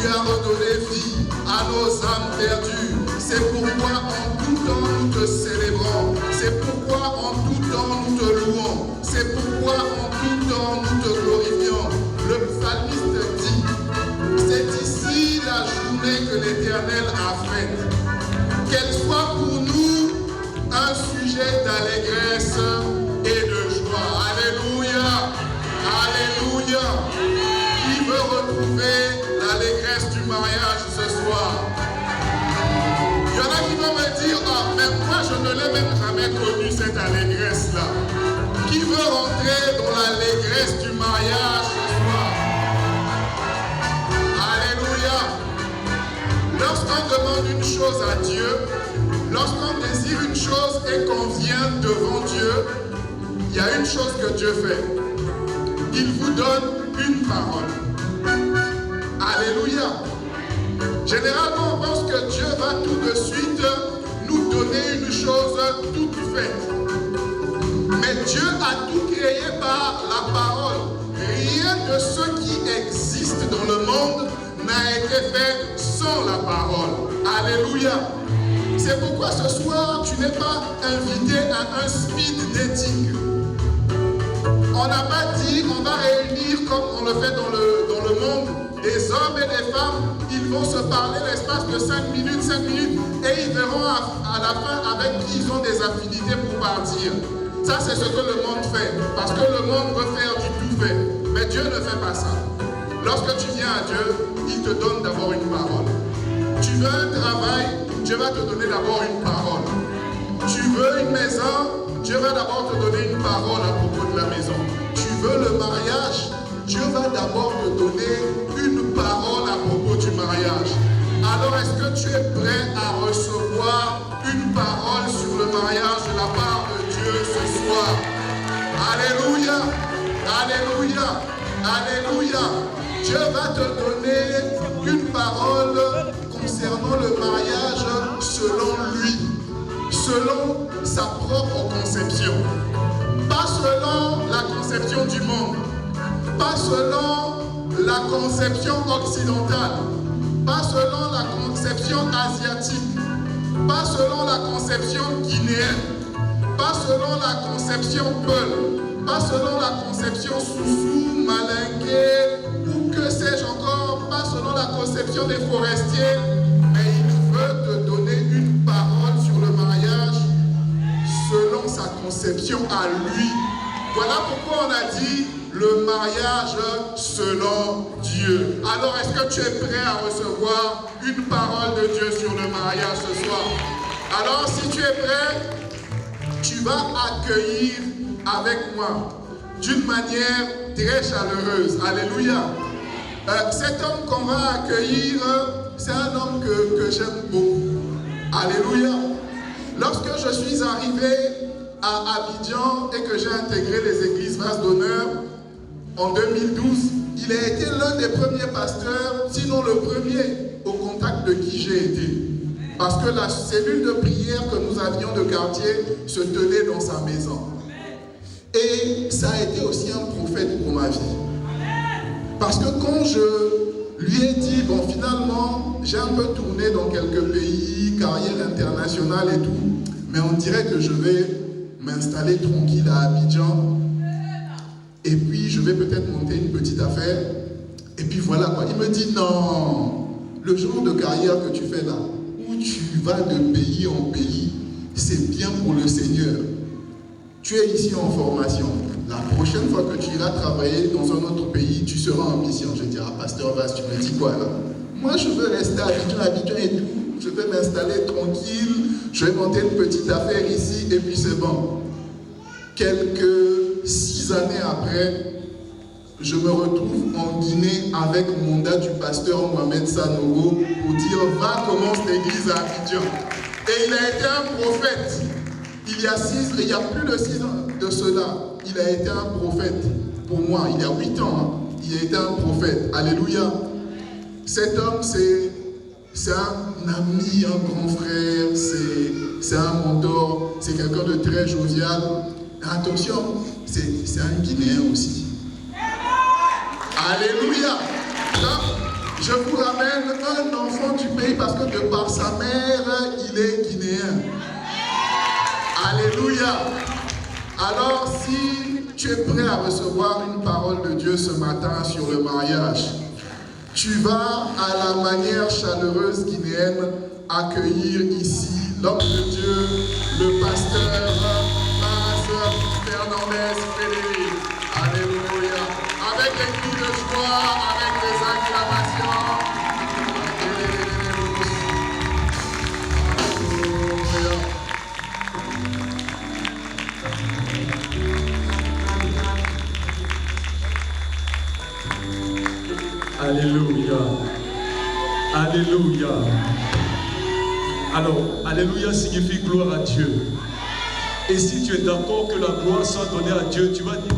as redonné vie à nos âmes perdues. C'est pourquoi en tout temps nous te célébrons. C'est pourquoi en tout temps nous te louons. C'est pourquoi en tout temps nous te glorifions. Le psalmiste dit, c'est ici la journée que l'Éternel a faite. Qu'elle soit pour nous un sujet d'allégresse et de joie. Alléluia! Alléluia! Qui veut retrouver l'allégresse du mariage ce soir? Il y en a qui vont me dire, ah, mais moi je ne l'ai même jamais connue cette allégresse-là. Qui veut rentrer dans l'allégresse du mariage ce soir? Alléluia! Lorsqu'on demande une chose à Dieu, lorsqu'on désire une chose et qu'on vient devant Dieu, il y a une chose que Dieu fait. Il vous donne une parole. Alléluia! Généralement, on pense que Dieu va tout de suite nous donner une chose toute faite. Mais Dieu a tout créé par la parole. Rien de ce qui existe dans le monde n'a été fait sans la parole. Alléluia! C'est pourquoi ce soir, tu n'es pas invité à un speed dating. On n'a pas dit qu'on va réunir comme on le fait dans le monde, des hommes et des femmes, ils vont se parler l'espace de 5 minutes, et ils verront à la fin avec qui ils ont des affinités pour partir. Ça, c'est ce que le monde fait, parce que le monde veut faire du tout fait. Mais Dieu ne fait pas ça. Lorsque tu viens à Dieu, il te donne d'abord une parole. Tu veux un travail, Dieu va te donner d'abord une parole. Tu veux une maison, Dieu va d'abord te donner une parole à propos de la maison. Tu veux le mariage, Dieu va d'abord te donner une parole à propos du mariage. Alors est-ce que tu es prêt à recevoir une parole sur le mariage de la part de Dieu ce soir? Alléluia! Alléluia! Alléluia! Dieu va te donner une parole concernant le mariage selon lui, selon sa propre conception. Pas selon la conception du monde, pas selon la conception occidentale, pas selon la conception asiatique, pas selon la conception guinéenne, pas selon la conception peul, pas selon la conception soussou, malingué, ou que sais-je encore, pas selon la conception des forestiers, mais il veut te donner une parole sur le mariage selon sa conception à lui. Voilà pourquoi on a dit le mariage selon Dieu. Alors est-ce que tu es prêt à recevoir une parole de Dieu sur le mariage ce soir? Alors si tu es prêt, tu vas accueillir avec moi d'une manière très chaleureuse. Alléluia. Cet homme qu'on va accueillir, c'est un homme que j'aime beaucoup. Alléluia. Lorsque je suis arrivé à Abidjan et que j'ai intégré les églises Vase d'Honneur en 2012, il a été l'un des premiers pasteurs, sinon le premier, au contact de qui j'ai été. Parce que la cellule de prière que nous avions de quartier se tenait dans sa maison. Et ça a été aussi un prophète pour ma vie. Parce que quand je lui ai dit, bon finalement, j'ai un peu tourné dans quelques pays, carrière internationale et tout, mais on dirait que je vais m'installer tranquille à Abidjan, et puis je vais peut-être monter une petite affaire, et puis voilà quoi. Il me dit, non, le genre de carrière que tu fais là, où tu vas de pays en pays, c'est bien pour le Seigneur. Tu es ici en formation. La prochaine fois que tu iras travailler dans un autre pays, tu seras en mission. Je dis, ah, pasteur Vaz, tu me dis quoi là? Moi, je veux rester à Abidjan et tout. Je vais m'installer tranquille. Je vais monter une petite affaire ici et puis c'est bon. Quelques 6 années après, je me retrouve en Guinée avec mon mandat du pasteur Mohamed Sanogo pour dire, va, commence l'église à Abidjan. Et il a été un prophète. Il y a plus de 6 ans de cela, il a été un prophète. Pour moi, il y a 8 ans, hein, il a été un prophète. Alléluia. Cet homme, c'est un ami, un grand frère, c'est un mentor, c'est quelqu'un de très jovial. Attention, c'est un Guinéen aussi. Alléluia. Je vous ramène un enfant du pays parce que de par sa mère, il est guinéen. Alléluia. Alors si tu es prêt à recevoir une parole de Dieu ce matin sur le mariage, tu vas à la manière chaleureuse guinéenne accueillir ici l'homme de Dieu, le pasteur Paz Fernandez Frédéric. Alléluia. Avec des cris de joie, avec des acclamations. Alléluia. Alléluia. Alors, Alléluia signifie gloire à Dieu. Et si tu es d'accord que la gloire soit donnée à Dieu, tu vas dire...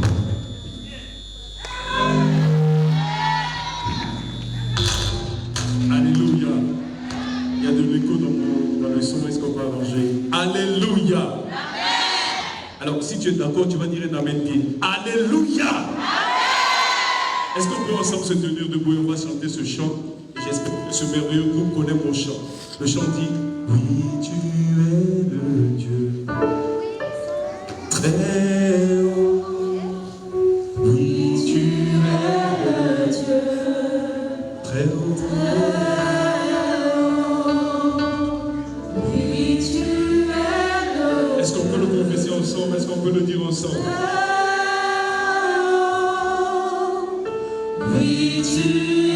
Alléluia. Il y a de l'écho dans le son, est-ce qu'on peut arranger? Alléluia. Alors, si tu es d'accord, tu vas dire un amen bien. Alléluia. Est-ce qu'on peut ensemble se tenir debout et on va chanter ce chant? J'espère que ce merveilleux groupe connaît mon chant. Le chant dit: oui, tu es le Dieu très haut. Oui, tu es le Dieu très haut. Oui, tu es le... Est-ce qu'on peut le confesser ensemble? Est-ce qu'on peut le dire ensemble? Oui, tu es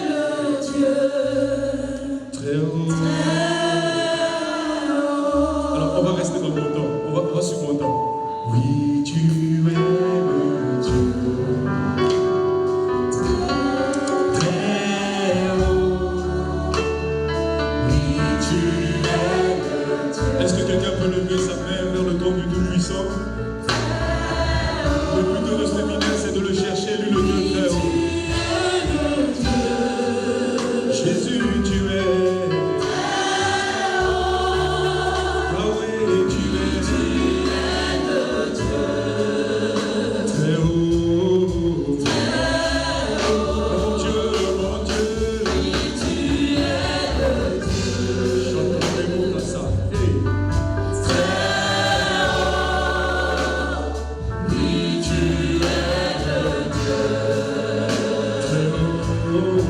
le Dieu très haut. Alors, on va rester dans mon temps. On va suivre mon temps. Oui, tu es le Dieu très haut. Oui, tu es le Dieu. Est-ce que quelqu'un peut lever sa main vers le trône du Tout-Puissant? Le but de ce séminaire, c'est de le chercher, lui, le Dieu très haut. Jésus, tu es très haut. Yahweh, tu es le Dieu très haut. Mon Dieu, oui, tu es le Dieu. Chantons les mots comme ça. Hey. Très haut. Oui, tu es le Dieu très haut.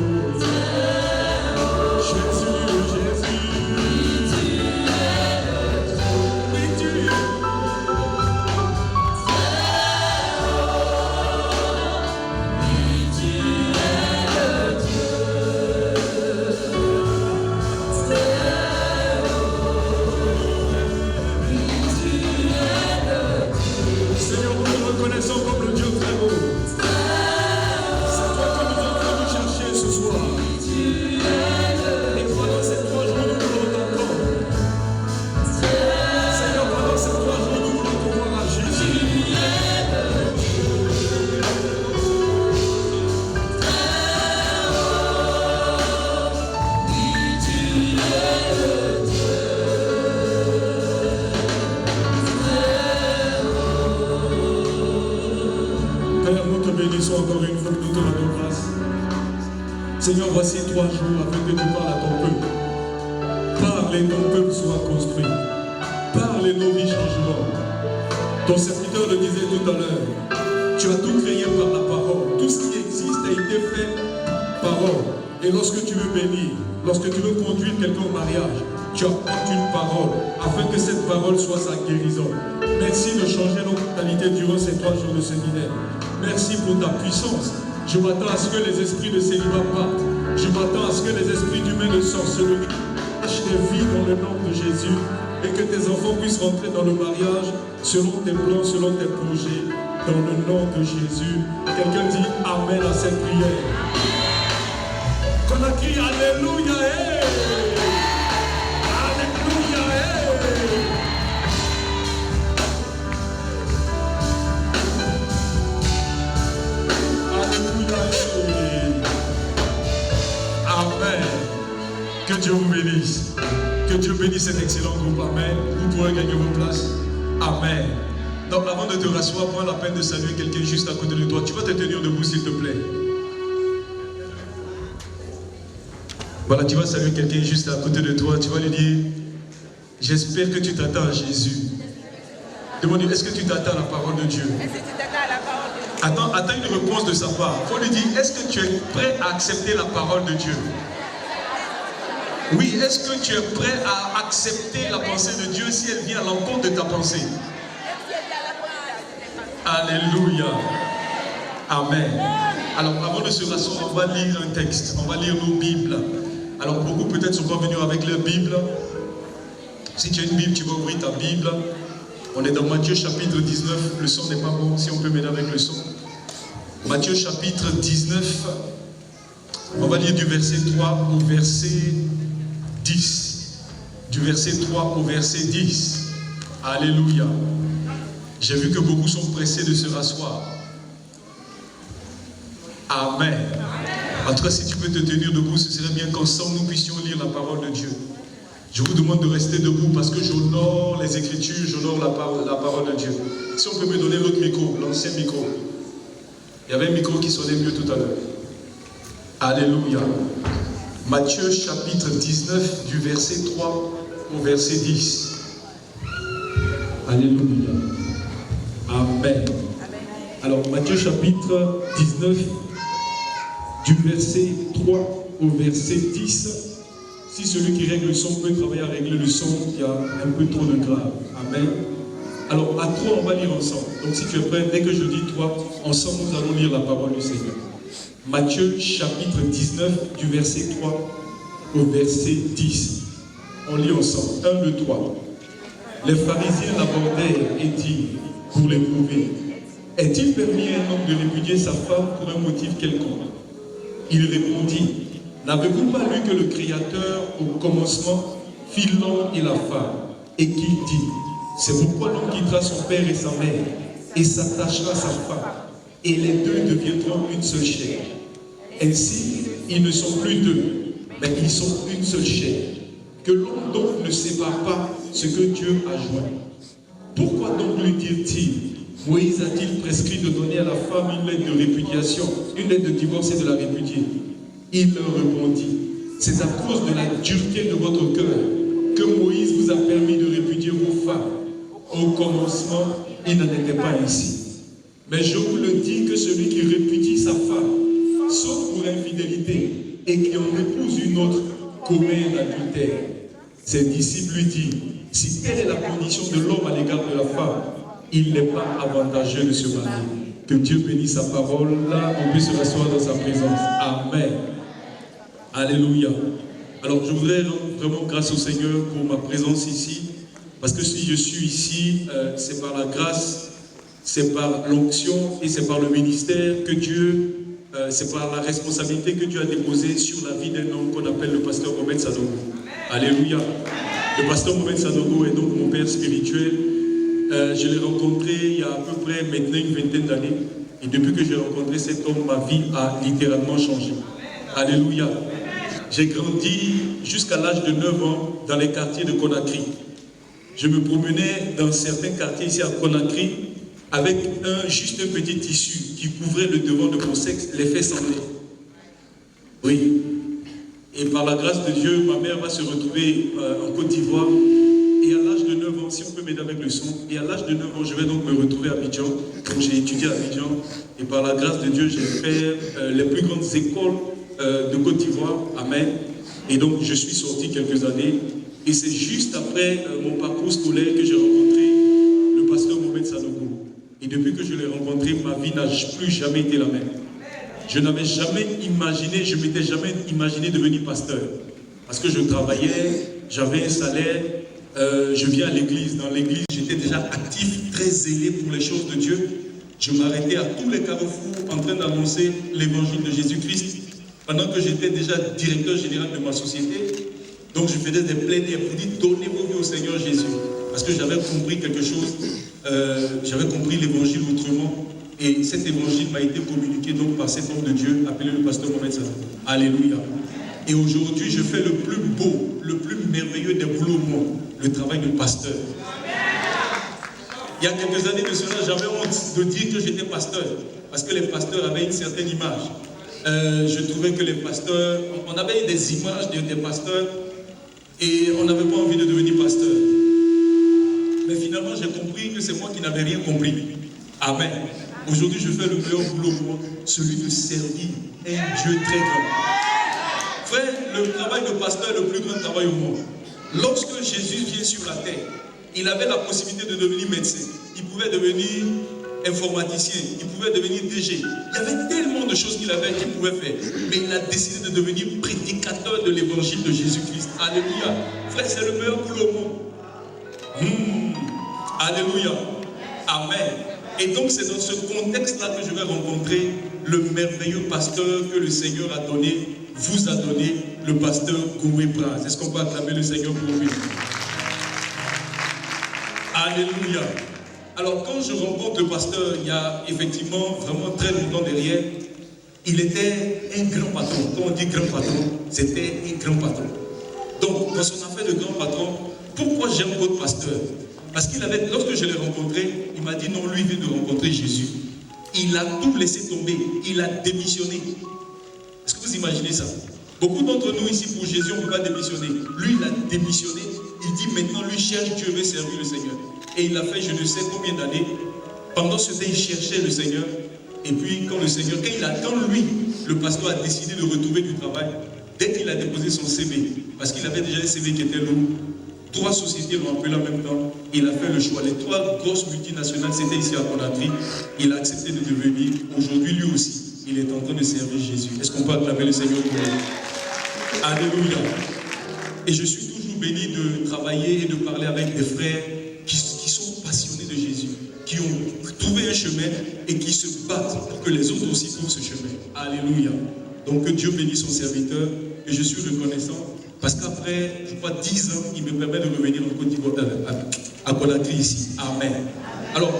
Encore une fois, nous te rendons grâce. Seigneur, voici 3 jours afin que tu parles à ton peuple. Parle et ton peuple soit construit. Parle et nos vies changeront. Ton serviteur le disait tout à l'heure. Tu as tout créé par la parole. Tout ce qui existe a été fait par parole. Et lorsque tu veux bénir, lorsque tu veux conduire quelqu'un au mariage, tu apportes une parole afin que cette parole soit sa guérison. Merci de changer nos mentalités durant ces 3 jours de séminaire. Merci pour ta puissance. Je m'attends à ce que les esprits de célibat partent. Je m'attends à ce que les esprits d'humains de sorcellerie lâchent des vies dans le nom de Jésus et que tes enfants puissent rentrer dans le mariage selon tes plans, selon tes projets, dans le nom de Jésus. Quelqu'un dit Amen à cette prière. Qu'on a crié Alléluia. Hey! Alléluia. Hey! Amen. Que Dieu vous bénisse. Que Dieu bénisse cet excellent groupe. Amen. Vous pourrez gagner vos places. Amen. Donc avant de te rasseoir, prends la peine de saluer quelqu'un juste à côté de toi. Tu vas te tenir debout s'il te plaît. Voilà, tu vas saluer quelqu'un juste à côté de toi, tu vas lui dire, j'espère que tu t'attends à Jésus. Demande-lui, est-ce que tu t'attends à la parole de Dieu? Est-ce que tu t'attends à la parole de Dieu? Attends une réponse de sa part. Il faut lui dire, est-ce que tu es prêt à accepter la parole de Dieu? Oui, est-ce que tu es prêt à accepter la pensée de Dieu si elle vient à l'encontre de ta pensée? Alléluia. Amen. Alors, avant de se rasseoir, on va lire un texte. On va lire nos Bibles. Alors, beaucoup peut-être sont pas venus avec leur Bible. Si tu as une Bible, tu vas ouvrir ta Bible. On est dans Matthieu chapitre 19. Le son n'est pas bon, si on peut m'aider avec le son. Matthieu chapitre 19. On va lire du verset 3 au verset 10. Du verset 3 au verset 10. Alléluia. J'ai vu que beaucoup sont pressés de se rasseoir. Amen. En tout cas, si tu peux te tenir debout, ce serait bien qu'ensemble nous puissions lire la parole de Dieu. Je vous demande de rester debout parce que j'honore les Écritures, j'honore la parole de Dieu. Si on peut me donner l'autre micro, l'ancien micro. Il y avait un micro qui sonnait mieux tout à l'heure. Alléluia. Matthieu chapitre 19 du verset 3 au verset 10. Alléluia. Amen. Alors Matthieu chapitre 19 du verset 3 au verset 10. Si celui qui règle le son peut travailler à régler le son, il y a un peu trop de grave. Amen. Alors à 3 on va lire ensemble. Donc si tu es prêt, dès que je dis 3, ensemble nous allons lire la parole du Seigneur. Matthieu chapitre 19 du verset 3 au verset 10. On lit ensemble. 1, 2, 3. Les pharisiens l'abordèrent et dirent, pour l'éprouver, est-il permis à un homme de répudier sa femme pour un motif quelconque? Il répondit, n'avez-vous pas lu que le Créateur, au commencement, fit l'homme et la femme, et qu'il dit, c'est pourquoi l'homme quittera son père et sa mère, et s'attachera à sa femme, et les deux deviendront une seule chair. Ainsi, ils ne sont plus deux, mais ils sont une seule chair. Que l'homme donc ne sépare pas ce que Dieu a joint. Pourquoi donc lui dirent-ils, Moïse a-t-il prescrit de donner à la femme une lettre de répudiation, une lettre de divorce et de la répudier? Il leur répondit, c'est à cause de la dureté de votre cœur que Moïse vous a permis de répudier vos femmes. Au commencement, il n'en était pas ainsi. Mais je vous le dis que celui qui répudie sa femme, sauf pour infidélité, et qui en épouse une autre, commet l'adultère. Ses disciples lui disent, si telle est la condition de l'homme à l'égard de la femme, il n'est pas avantageux de se marier. Que Dieu bénisse sa parole. Là, on peut se rasseoir dans sa présence. Amen. Alléluia. Alors, je voudrais rendre vraiment grâce au Seigneur pour ma présence ici. Parce que si je suis ici, c'est par la grâce, c'est par l'onction et c'est par le ministère que Dieu, c'est par la responsabilité que Dieu a déposée sur la vie d'un homme qu'on appelle le pasteur Mohamed Sanogo. Alléluia. Le pasteur Mohamed Sanogo est donc mon père spirituel. Je l'ai rencontré il y a à peu près maintenant une vingtaine d'années. Et depuis que j'ai rencontré cet homme, ma vie a littéralement changé. Alléluia. J'ai grandi jusqu'à l'âge de 9 ans dans les quartiers de Conakry. Je me promenais dans certains quartiers ici à Conakry avec juste un petit tissu qui couvrait le devant de mon sexe, les fesses en l'air. Oui. Et par la grâce de Dieu, ma mère va se retrouver en Côte d'Ivoire. Et à l'âge de 9 ans, si on peut m'aider avec le son, et à l'âge de 9 ans, je vais donc me retrouver à Abidjan. Donc j'ai étudié à Abidjan. Et par la grâce de Dieu, j'ai fait les plus grandes écoles de Côte d'Ivoire. Amen. Et donc je suis sorti quelques années. Et c'est juste après mon parcours scolaire que j'ai rencontré le pasteur Mohamed Sanogo. Et depuis que je l'ai rencontré, ma vie n'a plus jamais été la même. Je n'avais jamais imaginé, je ne m'étais jamais imaginé devenir pasteur. Parce que je travaillais, j'avais un salaire, je viens à l'église. Dans l'église, j'étais déjà actif, très zélé pour les choses de Dieu. Je m'arrêtais à tous les carrefours en train d'annoncer l'évangile de Jésus-Christ. Pendant que j'étais déjà directeur général de ma société, donc je faisais des plénières pour dire donnez vos vies au Seigneur Jésus. Parce que j'avais compris quelque chose, j'avais compris l'évangile autrement. Et cet évangile m'a été communiqué donc par cet homme de Dieu appelé le pasteur Mohamed Sanogo. Alléluia. Et aujourd'hui, je fais le plus beau, le plus merveilleux des boulots au monde, le travail de pasteur. Il y a quelques années de cela, j'avais honte de dire que j'étais pasteur, parce que les pasteurs avaient une certaine image. je trouvais que les pasteurs, on avait des images des pasteurs et on n'avait pas envie de devenir pasteur. Mais finalement, j'ai compris que c'est moi qui n'avais rien compris. Amen. Aujourd'hui, je fais le meilleur boulot au monde, celui de servir un Dieu très grand. Frère, le travail de pasteur est le plus grand travail au monde. Lorsque Jésus vient sur la terre, il avait la possibilité de devenir médecin. Il pouvait devenir informaticien, il pouvait devenir DG. Il y avait tellement de choses qu'il pouvait faire. Mais il a décidé de devenir prédicateur de l'évangile de Jésus-Christ. Alléluia. Frère, c'est le meilleur boulot au monde. Alléluia. Amen. Et donc c'est dans ce contexte-là que je vais rencontrer le merveilleux pasteur que le Seigneur a donné, vous a donné, le pasteur Goué Braz. Est-ce qu'on peut acclamer le Seigneur pour lui? Alléluia. Alors quand je rencontre le pasteur, il y a effectivement vraiment très longtemps derrière, il était un grand patron. Quand on dit grand patron, c'était un grand patron. Donc dans son affaire de grand patron, pourquoi j'aime votre pasteur? Parce qu'il avait, lorsque je l'ai rencontré, il m'a dit non, lui il vient de rencontrer Jésus. Il a tout laissé tomber, il a démissionné. Est-ce que vous imaginez ça? Beaucoup d'entre nous ici pour Jésus, on ne peut pas démissionner. Lui, il a démissionné. Il dit maintenant, lui cherche Dieu, veut servir le Seigneur. Et il a fait je ne sais combien d'années. Pendant ce temps, il cherchait le Seigneur. Et puis, quand le Seigneur, quand lui, le pasteur a décidé de retrouver du travail, dès qu'il a déposé son CV, parce qu'il avait déjà un CV qui était lourd, 3 sociétés l'ont appelé en même temps. Il a fait le choix. Les 3 grosses multinationales, c'était ici à Conakry. Il a accepté de devenir. Aujourd'hui, lui aussi, il est en train de servir Jésus. Est-ce qu'on peut acclamer le Seigneur pour lui? Alléluia. Et je suis toujours béni de travailler et de parler avec des frères qui sont passionnés de Jésus, qui ont trouvé un chemin et qui se battent pour que les autres aussi trouvent ce chemin. Alléluia. Donc que Dieu bénisse son serviteur et je suis reconnaissant parce qu'après, je crois, 10 ans, il me permet de revenir en Côte d'Ivoire, à Conakry ici. Amen. Alors,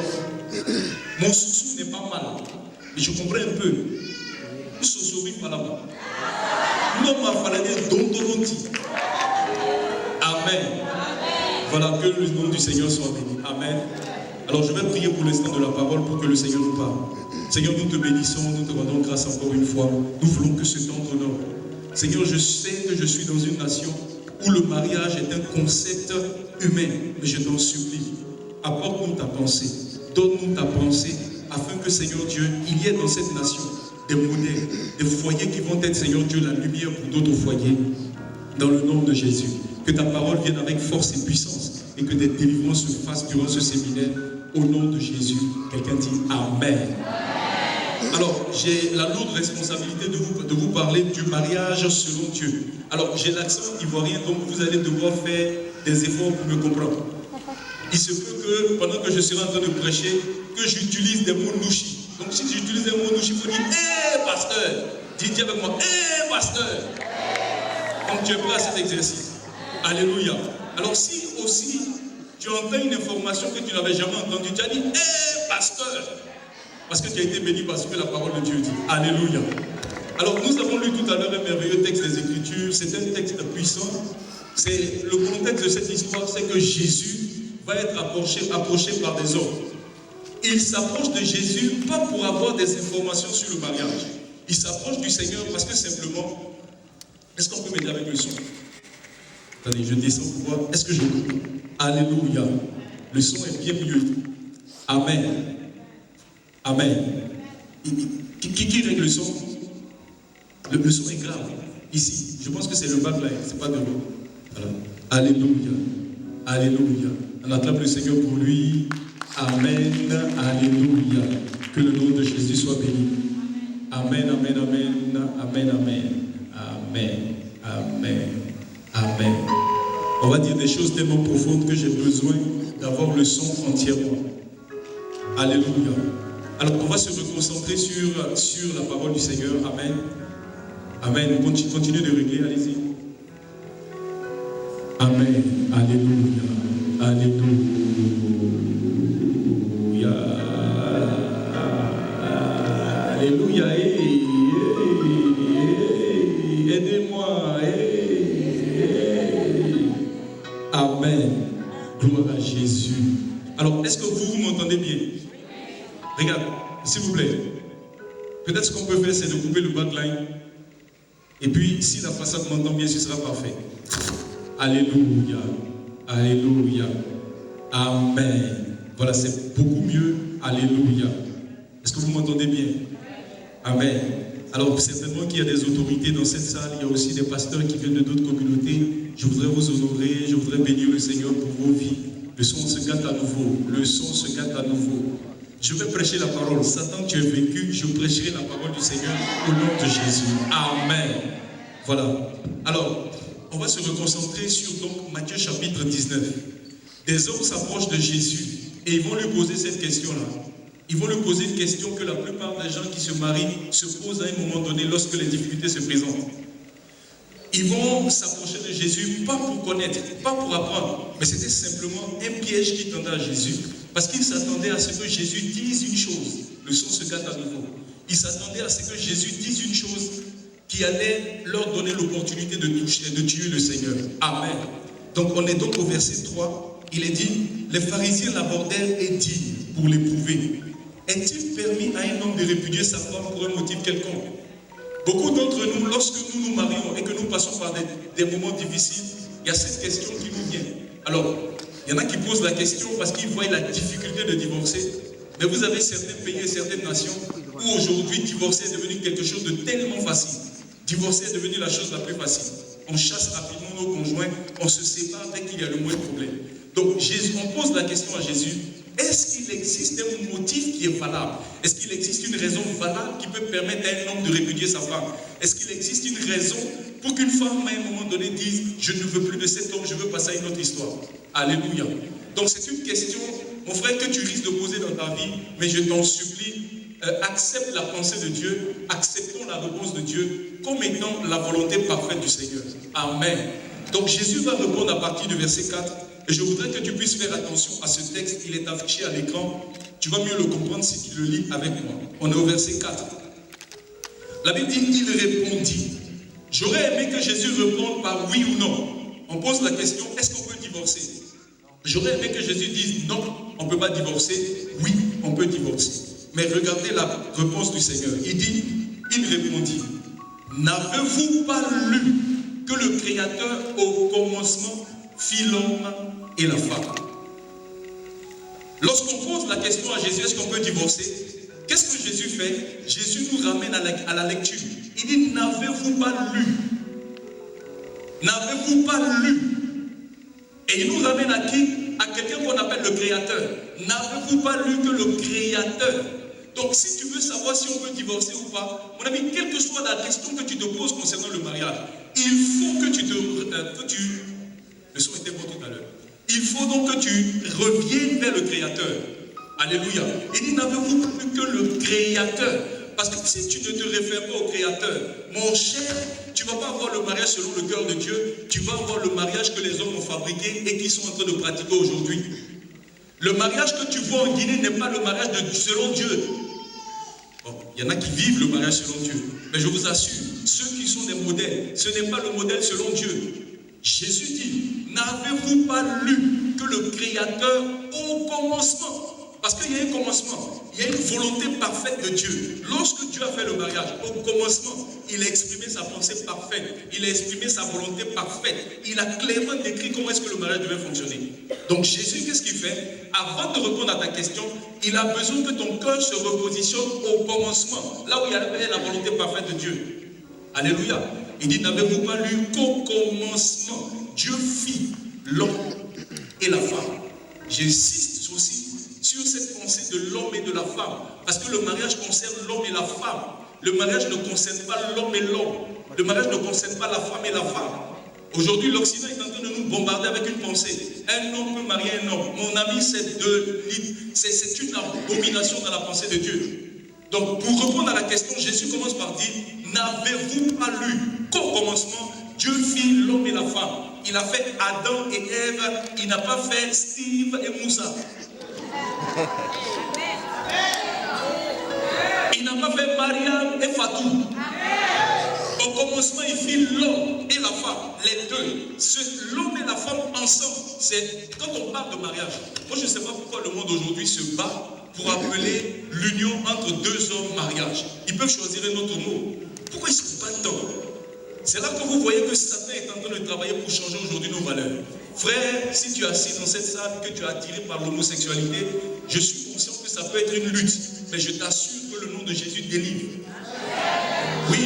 mon souci n'est pas mal, mais je comprends un peu. Nous sommes pas là-bas. Nous m'a fallu d'Ondoloti. Amen. Voilà, que le nom du Seigneur soit béni. Amen. Alors je vais prier pour l'instant de la parole pour que le Seigneur nous parle. Seigneur, nous te bénissons, nous te rendons grâce encore une fois. Nous voulons que ce temps t'honore. Seigneur, je sais que je suis dans une nation où le mariage est un concept humain, mais je t'en supplie, apporte-nous ta pensée, donne-nous ta pensée, afin que, Seigneur Dieu, il y ait dans cette nation des modèles, des foyers qui vont être, Seigneur Dieu, la lumière pour d'autres foyers, dans le nom de Jésus. Que ta parole vienne avec force et puissance, et que des délivrances se fassent durant ce séminaire, au nom de Jésus. Quelqu'un dit Amen. Alors, j'ai la lourde responsabilité de vous parler du mariage selon Dieu. Alors, j'ai l'accent ivoirien, donc vous allez devoir faire des efforts pour me comprendre. Il se peut que, pendant que je serai en train de prêcher, que j'utilise des mots louchis. Donc, si j'utilise des mots louchis, il faut dire hé, pasteur. Dites avec moi, hé, pasteur. Donc, tu es prêt à cet exercice. Alléluia. Alors, si aussi tu entends une information que tu n'avais jamais entendue, tu as dit hé, pasteur. Parce que tu as été béni parce que la parole de Dieu dit. Alléluia. Alors nous avons lu tout à l'heure un merveilleux texte des Écritures. C'est un texte puissant. C'est le contexte de cette histoire, c'est que Jésus va être approché par des hommes. Il s'approche de Jésus pas pour avoir des informations sur le mariage. Il s'approche du Seigneur parce que simplement, est-ce qu'on peut m'aider avec le son? Attendez, je descends pour voir. Est-ce que je peux? Alléluia. Le son est bien mieux. Amen. Amen. Qui règle le son? Le son est grave. Ici, je pense que c'est le backline, c'est pas devant. Voilà. Alléluia. Alléluia. On acclame le Seigneur pour lui. Amen. Alléluia. Que le nom de Jésus soit béni. Amen, amen, amen. Amen, amen. Amen. Amen. Amen. On va dire des choses tellement profondes que j'ai besoin d'avoir le son entièrement. Alléluia. Alors, on va se reconcentrer sur la parole du Seigneur. Amen. Amen. Continuez de régler, allez-y. Amen. Alléluia. Alléluia. Alléluia. Aidez-moi. Amen. Gloire à Jésus. Alors, est-ce que vous m'entendez bien? Regarde, s'il vous plaît. peut-être ce qu'on peut faire, c'est de couper le backline. Et puis, si la façade m'entend bien, ce sera parfait. Alléluia. Alléluia. Amen. Voilà, c'est beaucoup mieux. Alléluia. Est-ce que vous m'entendez bien? Amen. Alors, certainement qu'il y a des autorités dans cette salle. Il y a aussi des pasteurs qui viennent de d'autres communautés. Je voudrais vous honorer. Je voudrais bénir le Seigneur pour vos vies. Le son se gâte à nouveau. Le son se gâte à nouveau. Je vais prêcher la parole. Satan, tu es vaincu. Je prêcherai la parole du Seigneur au nom de Jésus. Amen. Voilà. Alors, on va se reconcentrer sur donc Matthieu chapitre 19. Des hommes s'approchent de Jésus et ils vont lui poser cette question-là. Ils vont lui poser une question que la plupart des gens qui se marient se posent à un moment donné lorsque les difficultés se présentent. Ils vont s'approcher de Jésus, pas pour connaître, pas pour apprendre, mais c'était simplement un piège qui tendait à Jésus. Parce qu'ils s'attendaient à ce que Jésus dise une chose. Le son se gâte à nouveau. Ils s'attendaient à ce que Jésus dise une chose qui allait leur donner l'opportunité de tuer le Seigneur. Amen. Donc on est donc au verset 3. Il est dit, les pharisiens l'abordèrent et dirent, pour l'éprouver, est-il permis à un homme de répudier sa femme pour un motif quelconque? Beaucoup d'entre nous, lorsque nous nous marions et que nous passons par des moments difficiles, il y a cette question qui nous vient. Alors, il y en a qui posent la question parce qu'ils voient la difficulté de divorcer. Mais vous avez certains pays et certaines nations où aujourd'hui divorcer est devenu quelque chose de tellement facile. Divorcer est devenu la chose la plus facile. On chasse rapidement nos conjoints, on se sépare dès qu'il y a le moins de problème. Donc Jésus, on pose la question à Jésus, est-ce qu'il existe un motif qui est valable? Est-ce qu'il existe une raison valable qui peut permettre à un homme de répudier sa femme? Est-ce qu'il existe une raison pour qu'une femme à un moment donné dise, je ne veux plus de cet homme, je veux passer à une autre histoire? Alléluia. Donc c'est une question, mon frère, que tu risques de poser dans ta vie, mais je t'en supplie, accepte la pensée de Dieu, acceptons la réponse de Dieu comme étant la volonté parfaite du Seigneur. Amen. Donc Jésus va répondre à partir du verset 4. Et je voudrais que tu puisses faire attention à ce texte. Il est affiché à l'écran. Tu vas mieux le comprendre si tu le lis avec moi. On est au verset 4. La Bible dit, il répondit. J'aurais aimé que Jésus réponde par oui ou non. On pose la question, est-ce qu'on peut divorcer? J'aurais aimé que Jésus dise non, on ne peut pas divorcer. Oui, on peut divorcer. Mais regardez la réponse du Seigneur. Il dit, il répondit, n'avez-vous pas lu que le Créateur au commencement fit l'homme et la femme? Lorsqu'on pose la question à Jésus, est-ce qu'on peut divorcer? Qu'est-ce que Jésus fait? Jésus nous ramène à la lecture. Il dit, n'avez-vous pas lu? N'avez-vous pas lu? Et il nous ramène à qui? À quelqu'un qu'on appelle le Créateur. N'avez-vous pas lu que le Créateur? Donc si tu veux savoir si on peut divorcer ou pas, mon ami, quelle que soit la question que tu te poses concernant le mariage, il faut que le son était bon tout à l'heure. Il faut donc que tu reviennes vers le Créateur. Alléluia. Il dit, n'avez-vous pas lu que le Créateur? Parce que si tu ne te réfères pas au Créateur, mon cher, tu ne vas pas avoir le mariage selon le cœur de Dieu, tu vas avoir le mariage que les hommes ont fabriqué et qui sont en train de pratiquer aujourd'hui. Le mariage que tu vois en Guinée n'est pas le mariage selon Dieu. Bon, il y en a qui vivent le mariage selon Dieu. Mais je vous assure, ceux qui sont des modèles, ce n'est pas le modèle selon Dieu. Jésus dit, n'avez-vous pas lu que le Créateur au commencement, parce qu'il y a un commencement, il y a une volonté parfaite de Dieu. Lorsque Dieu a fait le mariage, au commencement, il a exprimé sa pensée parfaite, il a exprimé sa volonté parfaite, il a clairement décrit comment est-ce que le mariage devait fonctionner. Donc Jésus, qu'est-ce qu'il fait? Avant de répondre à ta question, il a besoin que ton cœur se repositionne au commencement, là où il y avait la volonté parfaite de Dieu. Alléluia. Il dit, n'avez-vous pas lu qu'au commencement, Dieu fit l'homme et la femme? J'insiste aussi sur cette pensée de l'homme et de la femme, parce que le mariage concerne l'homme et la femme. Le mariage ne concerne pas l'homme et l'homme. Le mariage ne concerne pas la femme et la femme. Aujourd'hui, l'Occident est en train de nous bombarder avec une pensée. Un homme peut marier un homme. Mon ami, c'est une abomination dans la pensée de Dieu. Donc, pour répondre à la question, Jésus commence par dire, n'avez-vous pas lu qu'au commencement, Dieu fit l'homme et la femme? Il a fait Adam et Ève, il n'a pas fait Steve et Moussa. Il n'a pas fait Mariam et Fatou. Au commencement, il fit l'homme et la femme, les deux. L'homme et la femme ensemble, c'est quand on parle de mariage. Moi, je ne sais pas pourquoi le monde aujourd'hui se bat pour appeler l'union entre deux hommes mariage. Ils peuvent choisir un autre mot. Pourquoi ils se battent tant? C'est là que vous voyez que Satan est en train de travailler pour changer aujourd'hui nos valeurs. Frère, si tu es assis dans cette salle et que tu es attiré par l'homosexualité, je suis conscient que ça peut être une lutte. Mais je t'assure que le nom de Jésus délivre. Oui,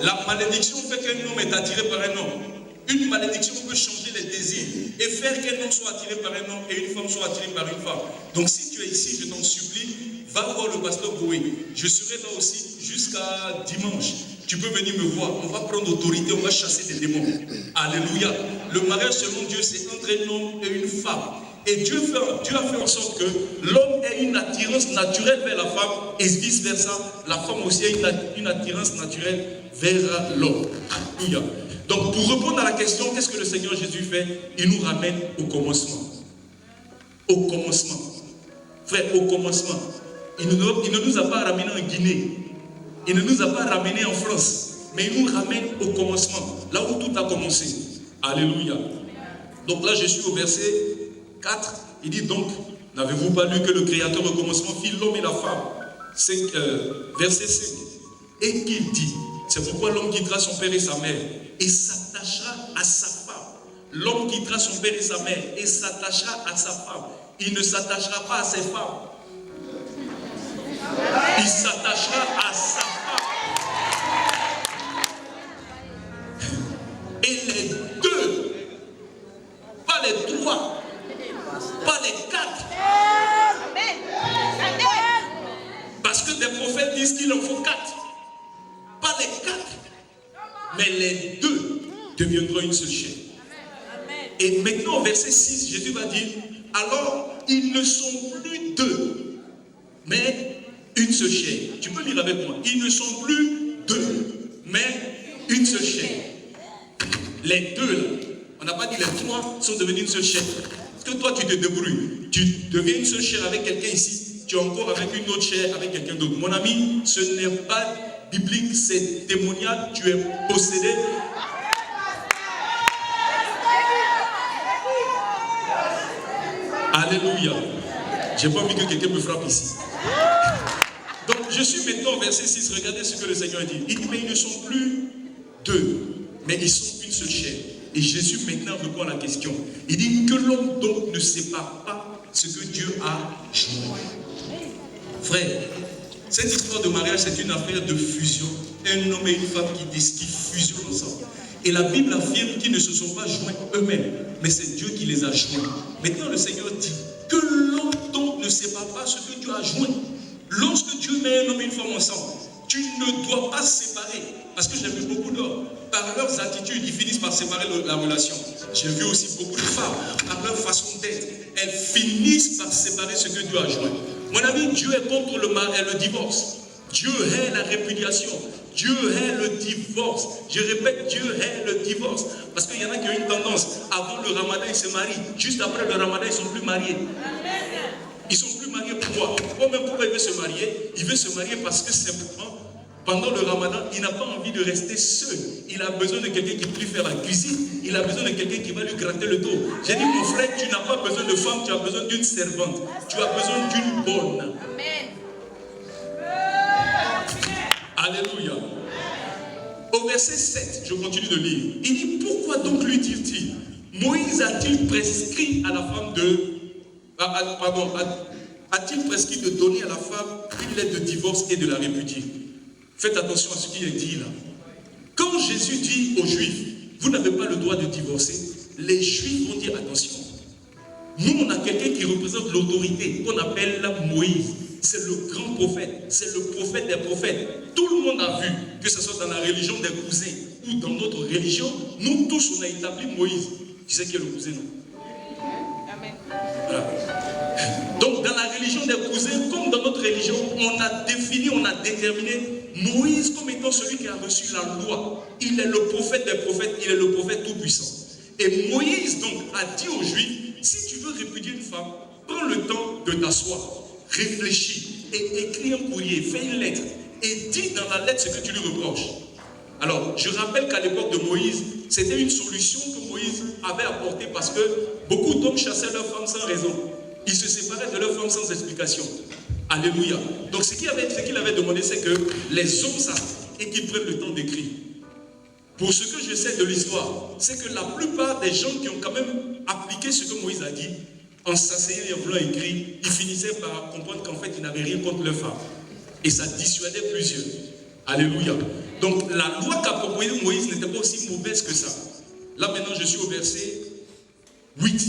la malédiction fait qu'un homme est attiré par un homme. Une malédiction peut changer les désirs et faire qu'un homme soit attiré par un homme et une femme soit attirée par une femme. Donc si tu es ici, je t'en supplie, va voir le pasteur Boé. Je serai là aussi jusqu'à dimanche. Tu peux venir me voir. On va prendre autorité, on va chasser des démons. Alléluia. Le mariage selon Dieu, c'est entre un homme et une femme. Et Dieu a fait en sorte que l'homme ait une attirance naturelle vers la femme et vice versa. La femme aussi a une attirance naturelle vers l'homme. Alléluia. Donc pour répondre à la question, qu'est-ce que le Seigneur Jésus fait? Il nous ramène au commencement. Au commencement. Frère, au commencement. Il ne nous a pas ramenés en Guinée. Il ne nous a pas ramenés en France. Mais il nous ramène au commencement. Là où tout a commencé. Alléluia. Donc là, je suis au verset 4. Il dit donc, n'avez-vous pas lu que le Créateur au commencement fit l'homme et la femme? Verset 5. Et qu'il dit, c'est pourquoi l'homme quittera son père et sa mère et s'attachera à sa femme. L'homme quittera son père et sa mère et s'attachera à sa femme. Il ne s'attachera pas à ses femmes. Il s'attachera à sa femme. Et les deux, pas les trois, pas les quatre. Parce que des prophètes disent qu'il en faut quatre. Pas les quatre, mais les deux deviendront une seule chair. Et maintenant, au verset 6, Jésus va dire, alors ils ne sont plus deux, mais une seule chair. Tu peux lire avec moi. Ils ne sont plus deux, mais une seule chair. Les deux là, on n'a pas dit les trois sont devenus une seule chair. Parce que toi tu te débrouilles, tu deviens une seule chair avec quelqu'un ici, tu es encore avec une autre chair avec quelqu'un d'autre. Mon ami, ce n'est pas biblique, c'est démoniaque, tu es possédé. Alléluia. J'ai pas envie que quelqu'un me frappe ici. Donc je suis maintenant au verset 6, regardez ce que le Seigneur dit. Il dit, mais ils ne sont plus deux, mais ils sont une seule chair. Et Jésus maintenant répond à la question. Il dit que l'homme donc ne sépare pas ce que Dieu a joint. Frère, cette histoire de mariage, c'est une affaire de fusion. Un homme et une femme qui fusionnent ensemble. Et la Bible affirme qu'ils ne se sont pas joints eux-mêmes, mais c'est Dieu qui les a joints. Maintenant, le Seigneur dit que l'homme donc ne sépare pas ce que Dieu a joint. Lorsque Dieu met un homme et une femme ensemble, tu ne dois pas séparer. Parce que j'ai vu beaucoup d'hommes, par leurs attitudes, ils finissent par séparer la relation. J'ai vu aussi beaucoup de femmes, par leur façon d'être, elles finissent par séparer ce que Dieu a joint. Mon ami, Dieu est contre le divorce. Dieu hait la répudiation. Dieu hait le divorce. Je répète, Dieu hait le divorce. Parce qu'il y en a qui ont une tendance, avant le ramadan, ils se marient. Juste après le ramadan, ils ne sont plus mariés. Ils ne sont plus mariés pourquoi? Pourquoi il veut se marier? Il veut se marier parce que simplement, pendant le ramadan, il n'a pas envie de rester seul. Il a besoin de quelqu'un qui peut faire la cuisine. Il a besoin de quelqu'un qui va lui gratter le dos. J'ai dit, mon frère, tu n'as pas besoin de femme, tu as besoin d'une servante. Tu as besoin d'une bonne. Amen. Alléluia. Au verset 7, je continue de lire. Il dit, pourquoi donc lui dit-il, Moïse a-t-il prescrit à la femme a-t-il prescrit de donner à la femme une lettre de divorce et de la répudier? Faites attention à ce qui est dit là. Quand Jésus dit aux Juifs, vous n'avez pas le droit de divorcer, les Juifs vont dire attention. Nous, on a quelqu'un qui représente l'autorité, qu'on appelle Moïse. C'est le grand prophète, c'est le prophète des prophètes. Tout le monde a vu, que ce soit dans la religion des cousins ou dans notre religion, nous tous, on a établi Moïse. Tu sais qui est le cousin, non? Amen. Voilà. Donc, dans la religion des cousins, comme dans notre religion, on a défini, on a déterminé Moïse comme étant celui qui a reçu la loi. Il est le prophète des prophètes, il est le prophète tout-puissant. Et Moïse, donc, a dit aux Juifs, si tu veux répudier une femme, prends le temps de t'asseoir, réfléchis et écris un courrier, fais une lettre et dis dans la lettre ce que tu lui reproches. Alors, je rappelle qu'à l'époque de Moïse, c'était une solution que Moïse avait apportée parce que beaucoup d'hommes chassaient leurs femmes sans raison. Ils se séparaient de leur femme sans explication. Alléluia. Donc ce qu'il avait demandé, c'est que les hommes s'assoient et qu'ils prennent le temps d'écrire. Pour ce que je sais de l'histoire, c'est que la plupart des gens qui ont quand même appliqué ce que Moïse a dit, en s'asseyant et en voulant écrire, ils finissaient par comprendre qu'en fait, ils n'avaient rien contre leur femme. Et ça dissuadait plusieurs. Alléluia. Donc la loi qu'a proposée Moïse n'était pas aussi mauvaise que ça. Là maintenant, je suis au verset 8.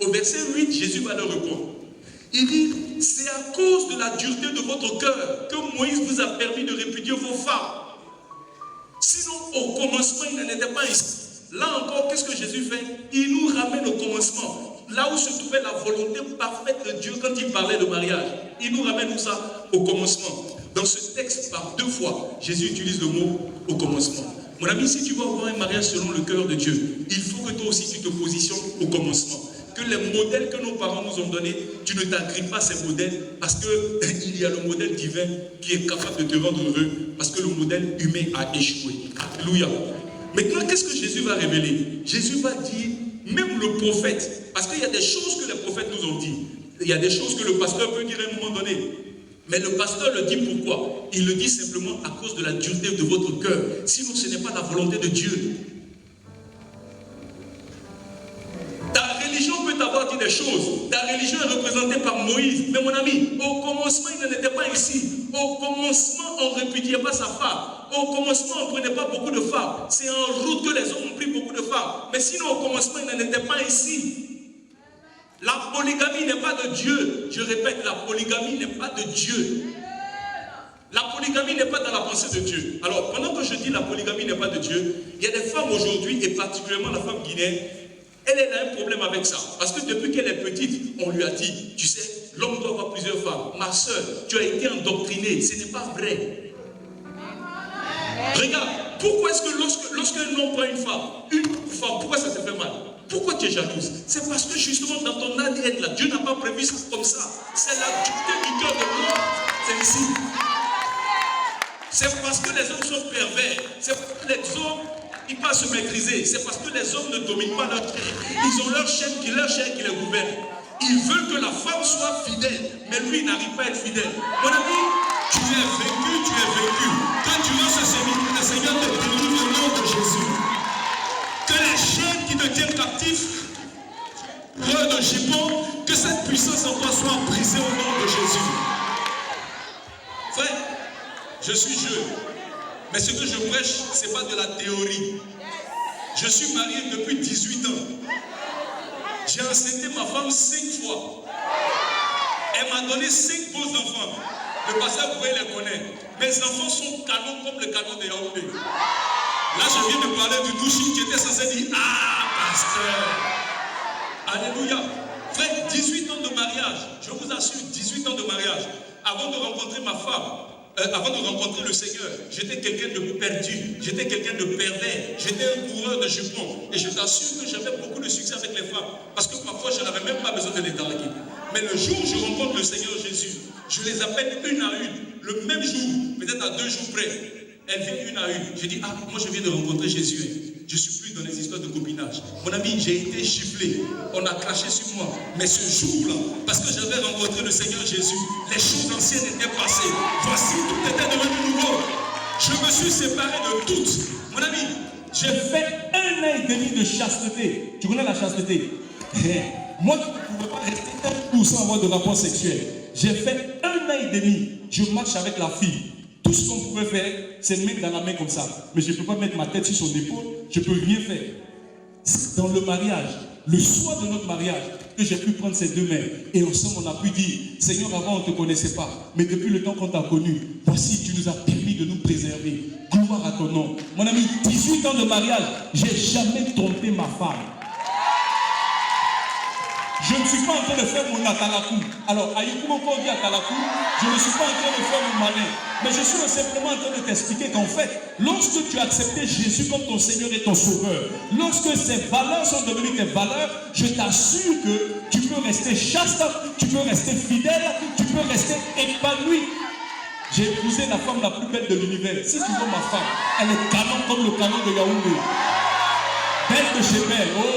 Au verset 8, Jésus va leur répondre. Il dit, c'est à cause de la dureté de votre cœur que Moïse vous a permis de répudier vos femmes. Sinon, au commencement, il n'en était pas ainsi. Là encore, qu'est-ce que Jésus fait? Il nous ramène au commencement. Là où se trouvait la volonté parfaite de Dieu quand il parlait de mariage. Il nous ramène où ça? Au commencement. Dans ce texte, par 2 fois, Jésus utilise le mot au commencement. Mon ami, si tu veux avoir un mariage selon le cœur de Dieu, il faut que toi aussi tu te positionnes au commencement. Que les modèles que nos parents nous ont donnés, tu ne t'agrippes pas à ces modèles parce qu'il y a le modèle divin qui est capable de te rendre heureux parce que le modèle humain a échoué. Alléluia. Maintenant, qu'est-ce que Jésus va révéler? Jésus va dire, même le prophète, parce qu'il y a des choses que les prophètes nous ont dit, il y a des choses que le pasteur peut dire à un moment donné. Mais le pasteur le dit pourquoi? Il le dit simplement à cause de la dureté de votre cœur. Sinon, ce n'est pas la volonté de Dieu. Ta religion peut t'avoir dit des choses. Ta religion est représentée par Moïse. Mais mon ami, au commencement, il n'en était pas ici. Au commencement, on ne répudiait pas sa femme. Au commencement, on ne prenait pas beaucoup de femmes. C'est en route que les hommes ont pris beaucoup de femmes. Mais sinon, au commencement, il n'en était pas ici. La polygamie n'est pas de Dieu. Je répète, la polygamie n'est pas de Dieu. La polygamie n'est pas dans la pensée de Dieu. Alors, pendant que je dis la polygamie n'est pas de Dieu, il y a des femmes aujourd'hui, et particulièrement la femme guinéenne, elle a un problème avec ça. Parce que depuis qu'elle est petite, on lui a dit, tu sais, l'homme doit avoir plusieurs femmes. Ma soeur, tu as été endoctrinée. Ce n'est pas vrai. Regarde, pourquoi est-ce que lorsqu'un homme prend une femme, pourquoi ça te fait mal? Pourquoi tu es jalouse? C'est parce que justement dans ton ADN là, Dieu n'a pas prévu ça comme ça. C'est la dureté du cœur de l'homme. C'est ici. C'est parce que les hommes sont pervers. C'est parce que les hommes, ils ne peuvent pas se maîtriser. C'est parce que les hommes ne dominent pas leur chair. Ils ont leur chair qui les gouverne. Ils veulent que la femme soit fidèle. Mais lui, il n'arrive pas à être fidèle. Mon ami, tu es vaincu. Quand tu veux ce Seigneur te délivre au nom de Jésus. Que les chaînes qui te tiennent captif, roi de Gipon, que cette puissance en toi soit brisée au nom de Jésus. Frère, je suis jeune, mais ce que je prêche, ce n'est pas de la théorie. Je suis marié depuis 18 ans. J'ai enceinté ma femme 5 fois. Elle m'a donné 5 beaux enfants. Le pasteur pouvait les connaître. Mes enfants sont canons comme le canon de Yaoundé. Là, je viens de parler du douchine qui était censé dire, ah, pasteur. Alléluia. Frère, 18 ans de mariage. Je vous assure, 18 ans de mariage. Avant de rencontrer ma femme, avant de rencontrer le Seigneur, j'étais quelqu'un de perdu. J'étais quelqu'un de pervers. J'étais un coureur de jupons. Et je t'assure que j'avais beaucoup de succès avec les femmes. Parce que parfois, je n'avais même pas besoin de les draguer. Mais le jour où je rencontre le Seigneur Jésus, je les appelle une à une. Le même jour, peut-être à 2 jours près. Elle vient une à une. Je dis, ah, moi je viens de rencontrer Jésus. Je ne suis plus dans les histoires de copinage. Mon ami, j'ai été giflé. On a craché sur moi. Mais ce jour-là, parce que j'avais rencontré le Seigneur Jésus, les choses anciennes étaient passées. Voici, tout était devenu nouveau. Je me suis séparé de toutes. Mon ami, j'ai fait 1 an et demi de chasteté. Tu connais la chasteté? Moi qui ne pouvais pas rester 1 jour sans avoir de rapport sexuel. J'ai fait 1 an et demi. Je marche avec la fille. Tout ce qu'on pouvait faire, c'est mettre dans la main comme ça. Mais je ne peux pas mettre ma tête sur son épaule. Je ne peux rien faire. Dans le mariage, le soir de notre mariage, que j'ai pu prendre ces 2 mains. Et ensemble, on a pu dire, Seigneur, avant, on ne te connaissait pas. Mais depuis le temps qu'on t'a connu, voici, tu nous as permis de nous préserver. Gloire à ton nom. Mon ami, 18 ans de mariage, je n'ai jamais trompé ma femme. Je ne suis pas en train de faire mon atalakou. Alors, Aïkoum, quand on dit atalakou, je ne suis pas en train de faire mon malin. Mais je suis simplement en train de t'expliquer qu'en fait, lorsque tu as accepté Jésus comme ton Seigneur et ton Sauveur, lorsque ces valeurs sont devenues tes valeurs, je t'assure que tu peux rester chaste, tu peux rester fidèle, tu peux rester épanoui. J'ai épousé la femme la plus belle de l'univers. Si tu vois ma femme, elle est canon comme le canon de Yaoundé. Belle de chez belle. Oh!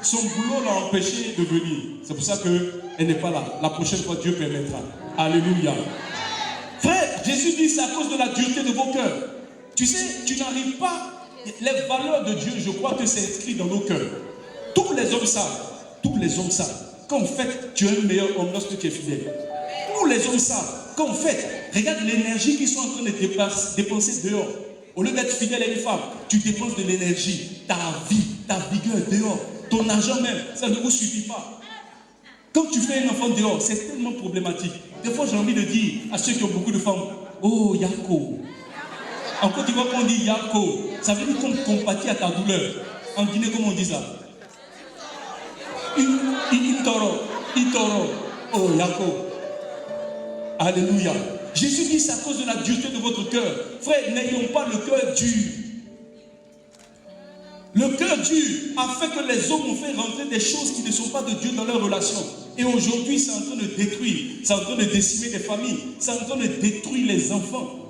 Son boulot l'a empêché de venir. C'est pour ça qu'elle n'est pas là. La prochaine fois, Dieu permettra. Alléluia. Frère, Jésus dit c'est à cause de la dureté de vos cœurs. Tu sais, tu n'arrives pas. Les valeurs de Dieu, je crois que c'est inscrit dans nos cœurs. Tous les hommes savent qu'en fait, tu es un meilleur homme lorsque tu es fidèle. Tous les hommes savent qu'en fait, regarde l'énergie qu'ils sont en train de dépenser dehors. Au lieu d'être fidèle à une femme, tu dépenses de l'énergie, ta vie, ta vigueur dehors. Ton argent même, ça ne vous suffit pas. Quand tu fais un enfant dehors, c'est tellement problématique. Des fois, j'ai envie de dire à ceux qui ont beaucoup de femmes, oh Yako. En Côte d'Ivoire, quand on dit Yako, ça veut dire qu'on compatit à ta douleur. En Guinée, comment on dit ça? Itoro. Oh Yako. Alléluia. Jésus dit c'est à cause de la dureté de votre cœur. Frère, n'ayons pas le cœur dur. Le cœur dur a fait que les hommes ont fait rentrer des choses qui ne sont pas de Dieu dans leur relation. Et aujourd'hui, c'est en train de détruire, c'est en train de décimer les familles, c'est en train de détruire les enfants.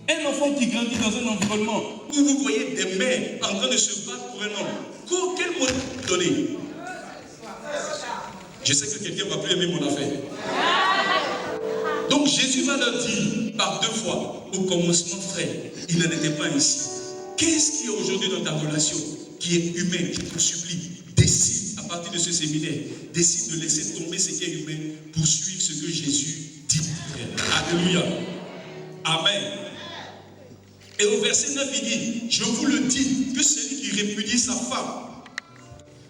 Un enfant qui grandit dans un environnement où vous voyez des mères en train de se battre pour un homme, quel modèle vous donnez? Je sais que quelqu'un ne va plus aimer mon affaire. Donc Jésus va leur dire par 2 fois, au commencement, frère, il n'en était pas ainsi. Qu'est-ce qui est aujourd'hui dans ta relation qui est humain, je te supplie, décide à partir de ce séminaire, décide de laisser tomber ce qui est humain pour suivre ce que Jésus dit. Alléluia. Amen. Et au verset 9, il dit, je vous le dis, que celui qui répudie sa femme,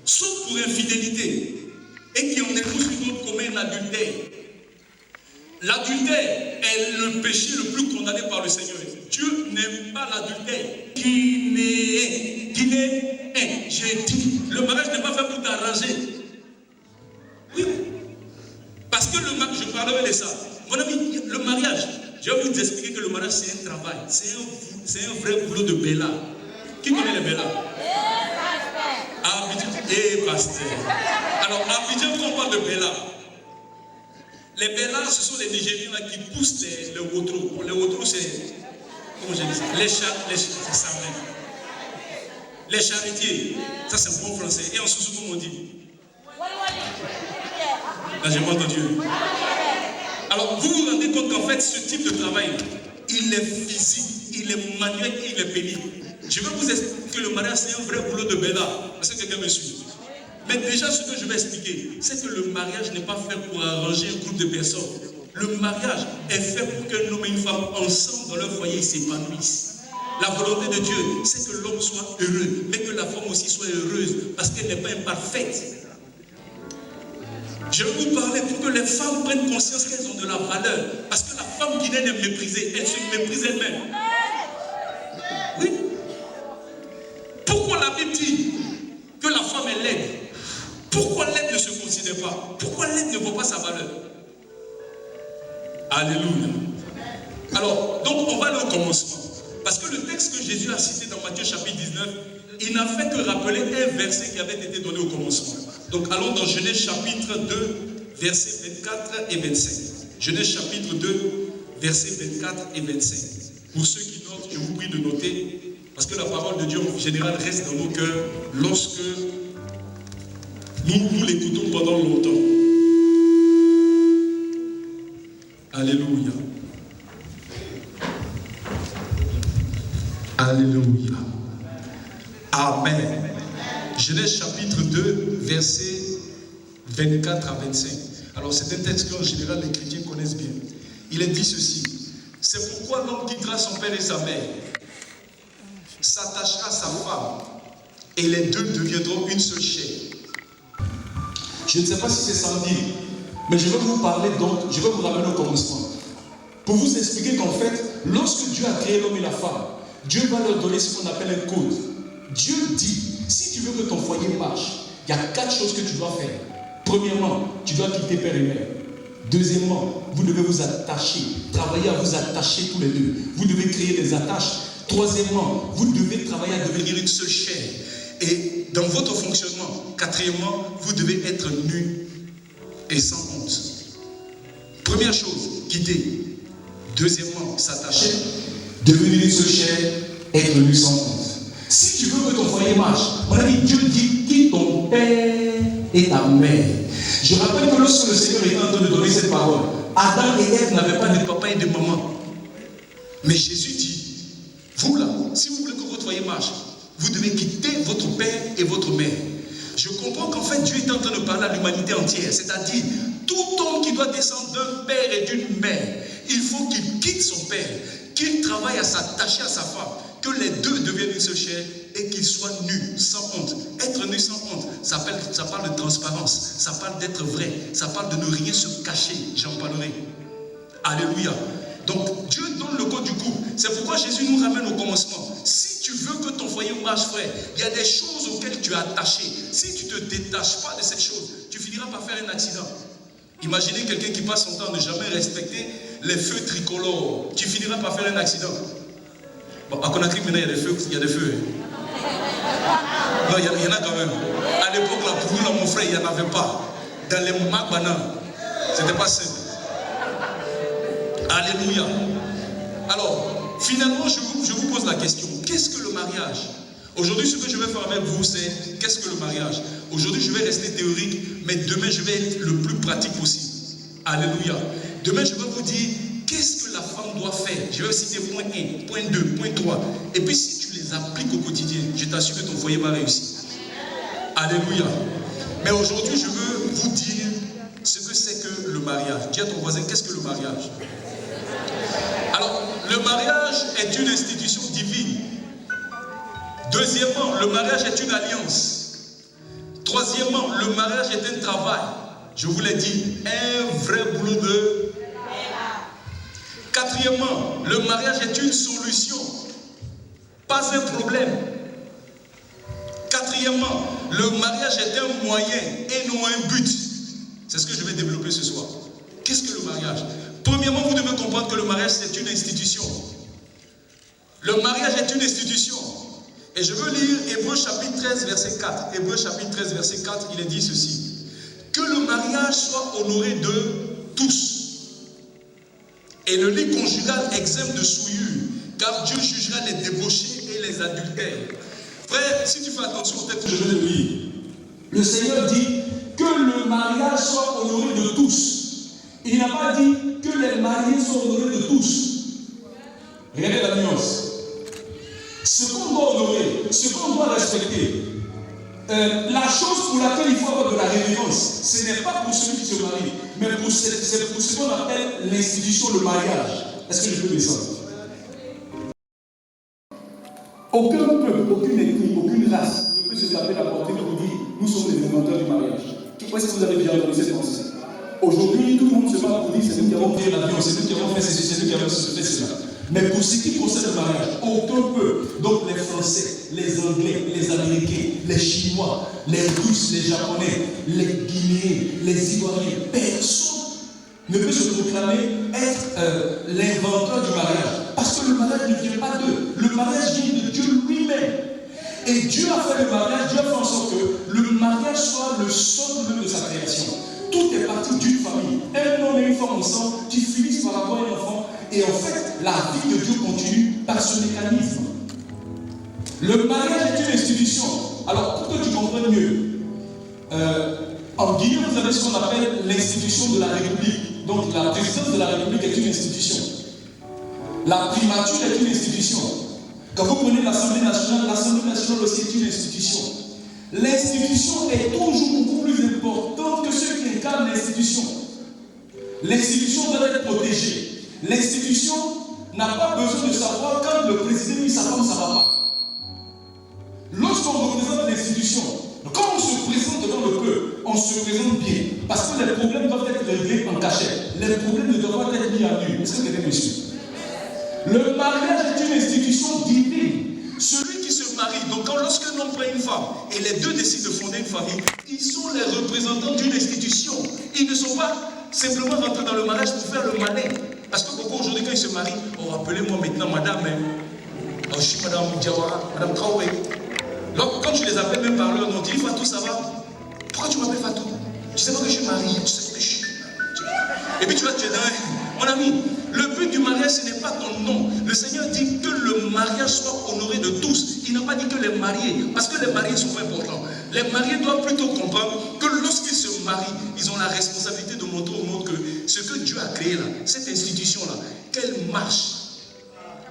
sauf pour infidélité, et qui en épouse une autre commet un adultère. L'adultère est le péché le plus condamné par le Seigneur. Dieu n'aime pas l'adultère. Qui n'est, j'ai dit, le mariage n'est pas fait pour t'arranger. Oui. Parce que le mariage, je parlerai de ça. Mon ami, le mariage, je vais vous expliquer que le mariage c'est un travail. C'est un vrai boulot de Béla. Qui connaît les Béla? Abidjan. Eh, pasteur. Alors, Abidjan, quand on parle de Béla, les Bélas, ce sont les Nigériens là, qui poussent les wotros. Les wotros, c'est. Comment je dis ça? C'est ça même. Les charretiers. Ça, c'est bon français. Et en sous comment on dit? Là, j'ai pas entendu. Alors, vous vous rendez compte qu'en fait, ce type de travail, il est physique, il est manuel et il est pénible. Je vais vous expliquer que le mariage, c'est un vrai boulot de Béla. Est-ce que quelqu'un me suit? Mais déjà, ce que je vais expliquer, c'est que le mariage n'est pas fait pour arranger un groupe de personnes. Le mariage est fait pour qu'un homme et une femme, ensemble, dans leur foyer, s'épanouissent. La volonté de Dieu, c'est que l'homme soit heureux, mais que la femme aussi soit heureuse, parce qu'elle n'est pas imparfaite. Je vais vous parler pour que les femmes prennent conscience qu'elles ont de la valeur. Parce que la femme guinéenne est méprisée, elle se méprise elle-même. Oui. Pourquoi la Bible dit que la femme est laide? Pourquoi l'aide ne se considère pas? Pourquoi l'aide ne vaut pas sa valeur? Alléluia. Alors, donc on va aller au commencement. Parce que le texte que Jésus a cité dans Matthieu chapitre 19, il n'a fait que rappeler un verset qui avait été donné au commencement. Donc allons dans Genèse chapitre 2, versets 24 et 25. Genèse chapitre 2, versets 24 et 25. Pour ceux qui notent, je vous prie de noter, parce que la parole de Dieu en général reste dans nos cœurs lorsque nous l'écoutons pendant longtemps. Alléluia. Alléluia. Amen. Genèse chapitre 2, versets 24 à 25. Alors c'est un texte qu'en général les chrétiens connaissent bien. Il est dit ceci. C'est pourquoi l'homme quittera son père et sa mère, s'attachera à sa femme, et les deux deviendront une seule chair. Je ne sais pas si c'est samedi, mais je vais vous parler donc, je vais vous ramener au commencement. Pour vous expliquer qu'en fait, lorsque Dieu a créé l'homme et la femme, Dieu va leur donner ce qu'on appelle un code. Dieu dit, si tu veux que ton foyer marche, il y a 4 choses que tu dois faire. Premièrement, tu dois quitter père et mère. Deuxièmement, vous devez vous attacher, travailler à vous attacher tous les deux. Vous devez créer des attaches. Troisièmement, vous devez travailler à devenir une seule chair. Et dans votre fonctionnement, quatrièmement, vous devez être nus et sans honte. Première chose, quitter. Deuxièmement, s'attacher. Devenir une seule chair, être nu sans honte. Si tu veux que ton foyer marche, mon ami, Dieu dit quitte ton père père et ta mère. Je rappelle que lorsque le Seigneur était en train de donner cette parole, Adam et Ève n'avaient pas de papa et de maman. Mais Jésus dit, vous là, si vous voulez que votre foyer marche, vous devez quitter votre père et votre mère. Je comprends qu'en fait Dieu est en train de parler à l'humanité entière, c'est-à-dire tout homme qui doit descendre d'un père et d'une mère, il faut qu'il quitte son père, qu'il travaille à s'attacher à sa femme, que les deux deviennent une seule chair et qu'ils soient nus, sans honte. Être nu sans honte, ça parle de transparence, ça parle d'être vrai, ça parle de ne rien se cacher, j'en parlerai. Alléluia. Donc Dieu donne le code du couple. C'est pourquoi Jésus nous ramène au commencement. Si tu veux que ton foyer marche, frère, il y a des choses auxquelles tu es attaché. Si tu ne te détaches pas de cette chose, tu finiras par faire un accident. Imaginez quelqu'un qui passe son temps à ne jamais respecter les feux tricolores. Tu finiras par faire un accident. Bon, à Conakry, maintenant, il y a des feux. Il y a des feux. Non, il y en a quand même. À l'époque, là, pour nous, là, mon frère, il n'y en avait pas. Dans les Magbanan, c'était pas simple. Alléluia. Alors, finalement, je vous pose la question. Qu'est-ce que le mariage? Aujourd'hui, ce que je vais faire avec vous, c'est qu'est-ce que le mariage? Aujourd'hui, je vais rester théorique, mais demain, je vais être le plus pratique possible. Alléluia. Demain, je vais vous dire qu'est-ce que la femme doit faire. Je vais citer point 1, point 2, point 3. Et puis, si tu les appliques au quotidien, je t'assure que ton foyer va réussir. Alléluia. Mais aujourd'hui, je veux vous dire ce que c'est que le mariage. Dis à ton voisin, qu'est-ce que le mariage? Alors, le mariage est une institution divine. Deuxièmement, le mariage est une alliance. Troisièmement, le mariage est un travail. Je vous l'ai dit, un vrai boulot de... Quatrièmement, le mariage est une solution, pas un problème. Quatrièmement, le mariage est un moyen et non un but. C'est ce que je vais développer ce soir. Qu'est-ce que le mariage? Premièrement, vous devez comprendre que le mariage, c'est une institution. Le mariage est une institution. Et je veux lire Hébreux chapitre 13, verset 4. Hébreux chapitre 13, verset 4, il est dit ceci. Que le mariage soit honoré de tous. Et le lit conjugal exempt de souillure, car Dieu jugera les débauchés et les adultères. Frère, si tu fais attention au texte que je vais te lire, le Seigneur dit que le mariage soit honoré de tous. Il n'a pas dit que les mariés soient honorés de tous. Regardez la nuance. Ce qu'on doit honorer, ce qu'on doit respecter, la chose pour laquelle il faut avoir de la révérence, ce n'est pas pour celui qui se marie, mais c'est pour ce qu'on appelle l'institution, le mariage. Est-ce que je peux descendre? Aucun peuple, aucune ethnie, aucune race ne peut se taper la portée pour dire nous sommes les inventeurs du mariage. Où est-ce que vous avez déjà entendu cette pensée? Aujourd'hui, tout le monde se bat pour dire c'est nous qui avons créé l'avion, c'est nous qui avons fait ceci, c'est nous qui avons fait cela. Mais pour ce qui concerne le mariage, aucun peuple, donc les Français, les Anglais, les Américains, les Chinois, les Russes, les Japonais, les Guinéens, les Ivoiriens, personne ne peut se proclamer être l'inventeur du mariage. Parce que le mariage ne vient pas d'eux. Le mariage vient de Dieu lui-même. Et Dieu a fait le mariage, Dieu a fait en sorte que le mariage soit le socle de sa création. Tout est parti d'une famille. Un homme et une femme ensemble qui finissent par avoir un enfant. Et en fait, la vie de Dieu continue par ce mécanisme. Le mariage est une institution. Alors, pour que tu comprennes mieux, en Guinée, vous avez ce qu'on appelle l'institution de la République. Donc, la présidence de la République est une institution. La primature est une institution. Quand vous prenez l'Assemblée nationale aussi est une institution. L'institution est toujours beaucoup plus importante que ceux qui incarnent l'institution. L'institution doit être protégée. L'institution n'a pas besoin de savoir quand le président dit sa femme, ça ne va pas. Lorsqu'on représente l'institution, quand on se présente devant le peuple, on se présente bien. Parce que les problèmes doivent être réglés en cachette. Les problèmes ne doivent pas être mis à nu. Est-ce que quelqu'un me suit? Le mariage est une institution divine. Celui qui se marie, donc lorsqu'un homme prend une femme et les deux décident de fonder une famille, ils sont les représentants d'une institution. Ils ne sont pas simplement rentrés dans le mariage pour faire le malin. Parce que beaucoup aujourd'hui, quand ils se marient, oh, rappelez-moi maintenant madame, oh, je suis madame Diawara, madame Traoré. Donc, quand tu les appelles même par leur nom, tu dis Fatou, ça va? Pourquoi tu m'appelles Fatou? Tu sais pas que je suis marié, tu sais pas que je suis. Et puis tu vois, tu es dans. Mon ami, le but du mariage, ce n'est pas ton nom. Le Seigneur dit que le mariage soit honoré de tous. Il n'a pas dit que les mariés, parce que les mariés sont pas importants. Les mariés doivent plutôt comprendre que lorsqu'ils se marient, ils ont la responsabilité de montrer au monde que ce que Dieu a créé là, cette institution-là, qu'elle marche.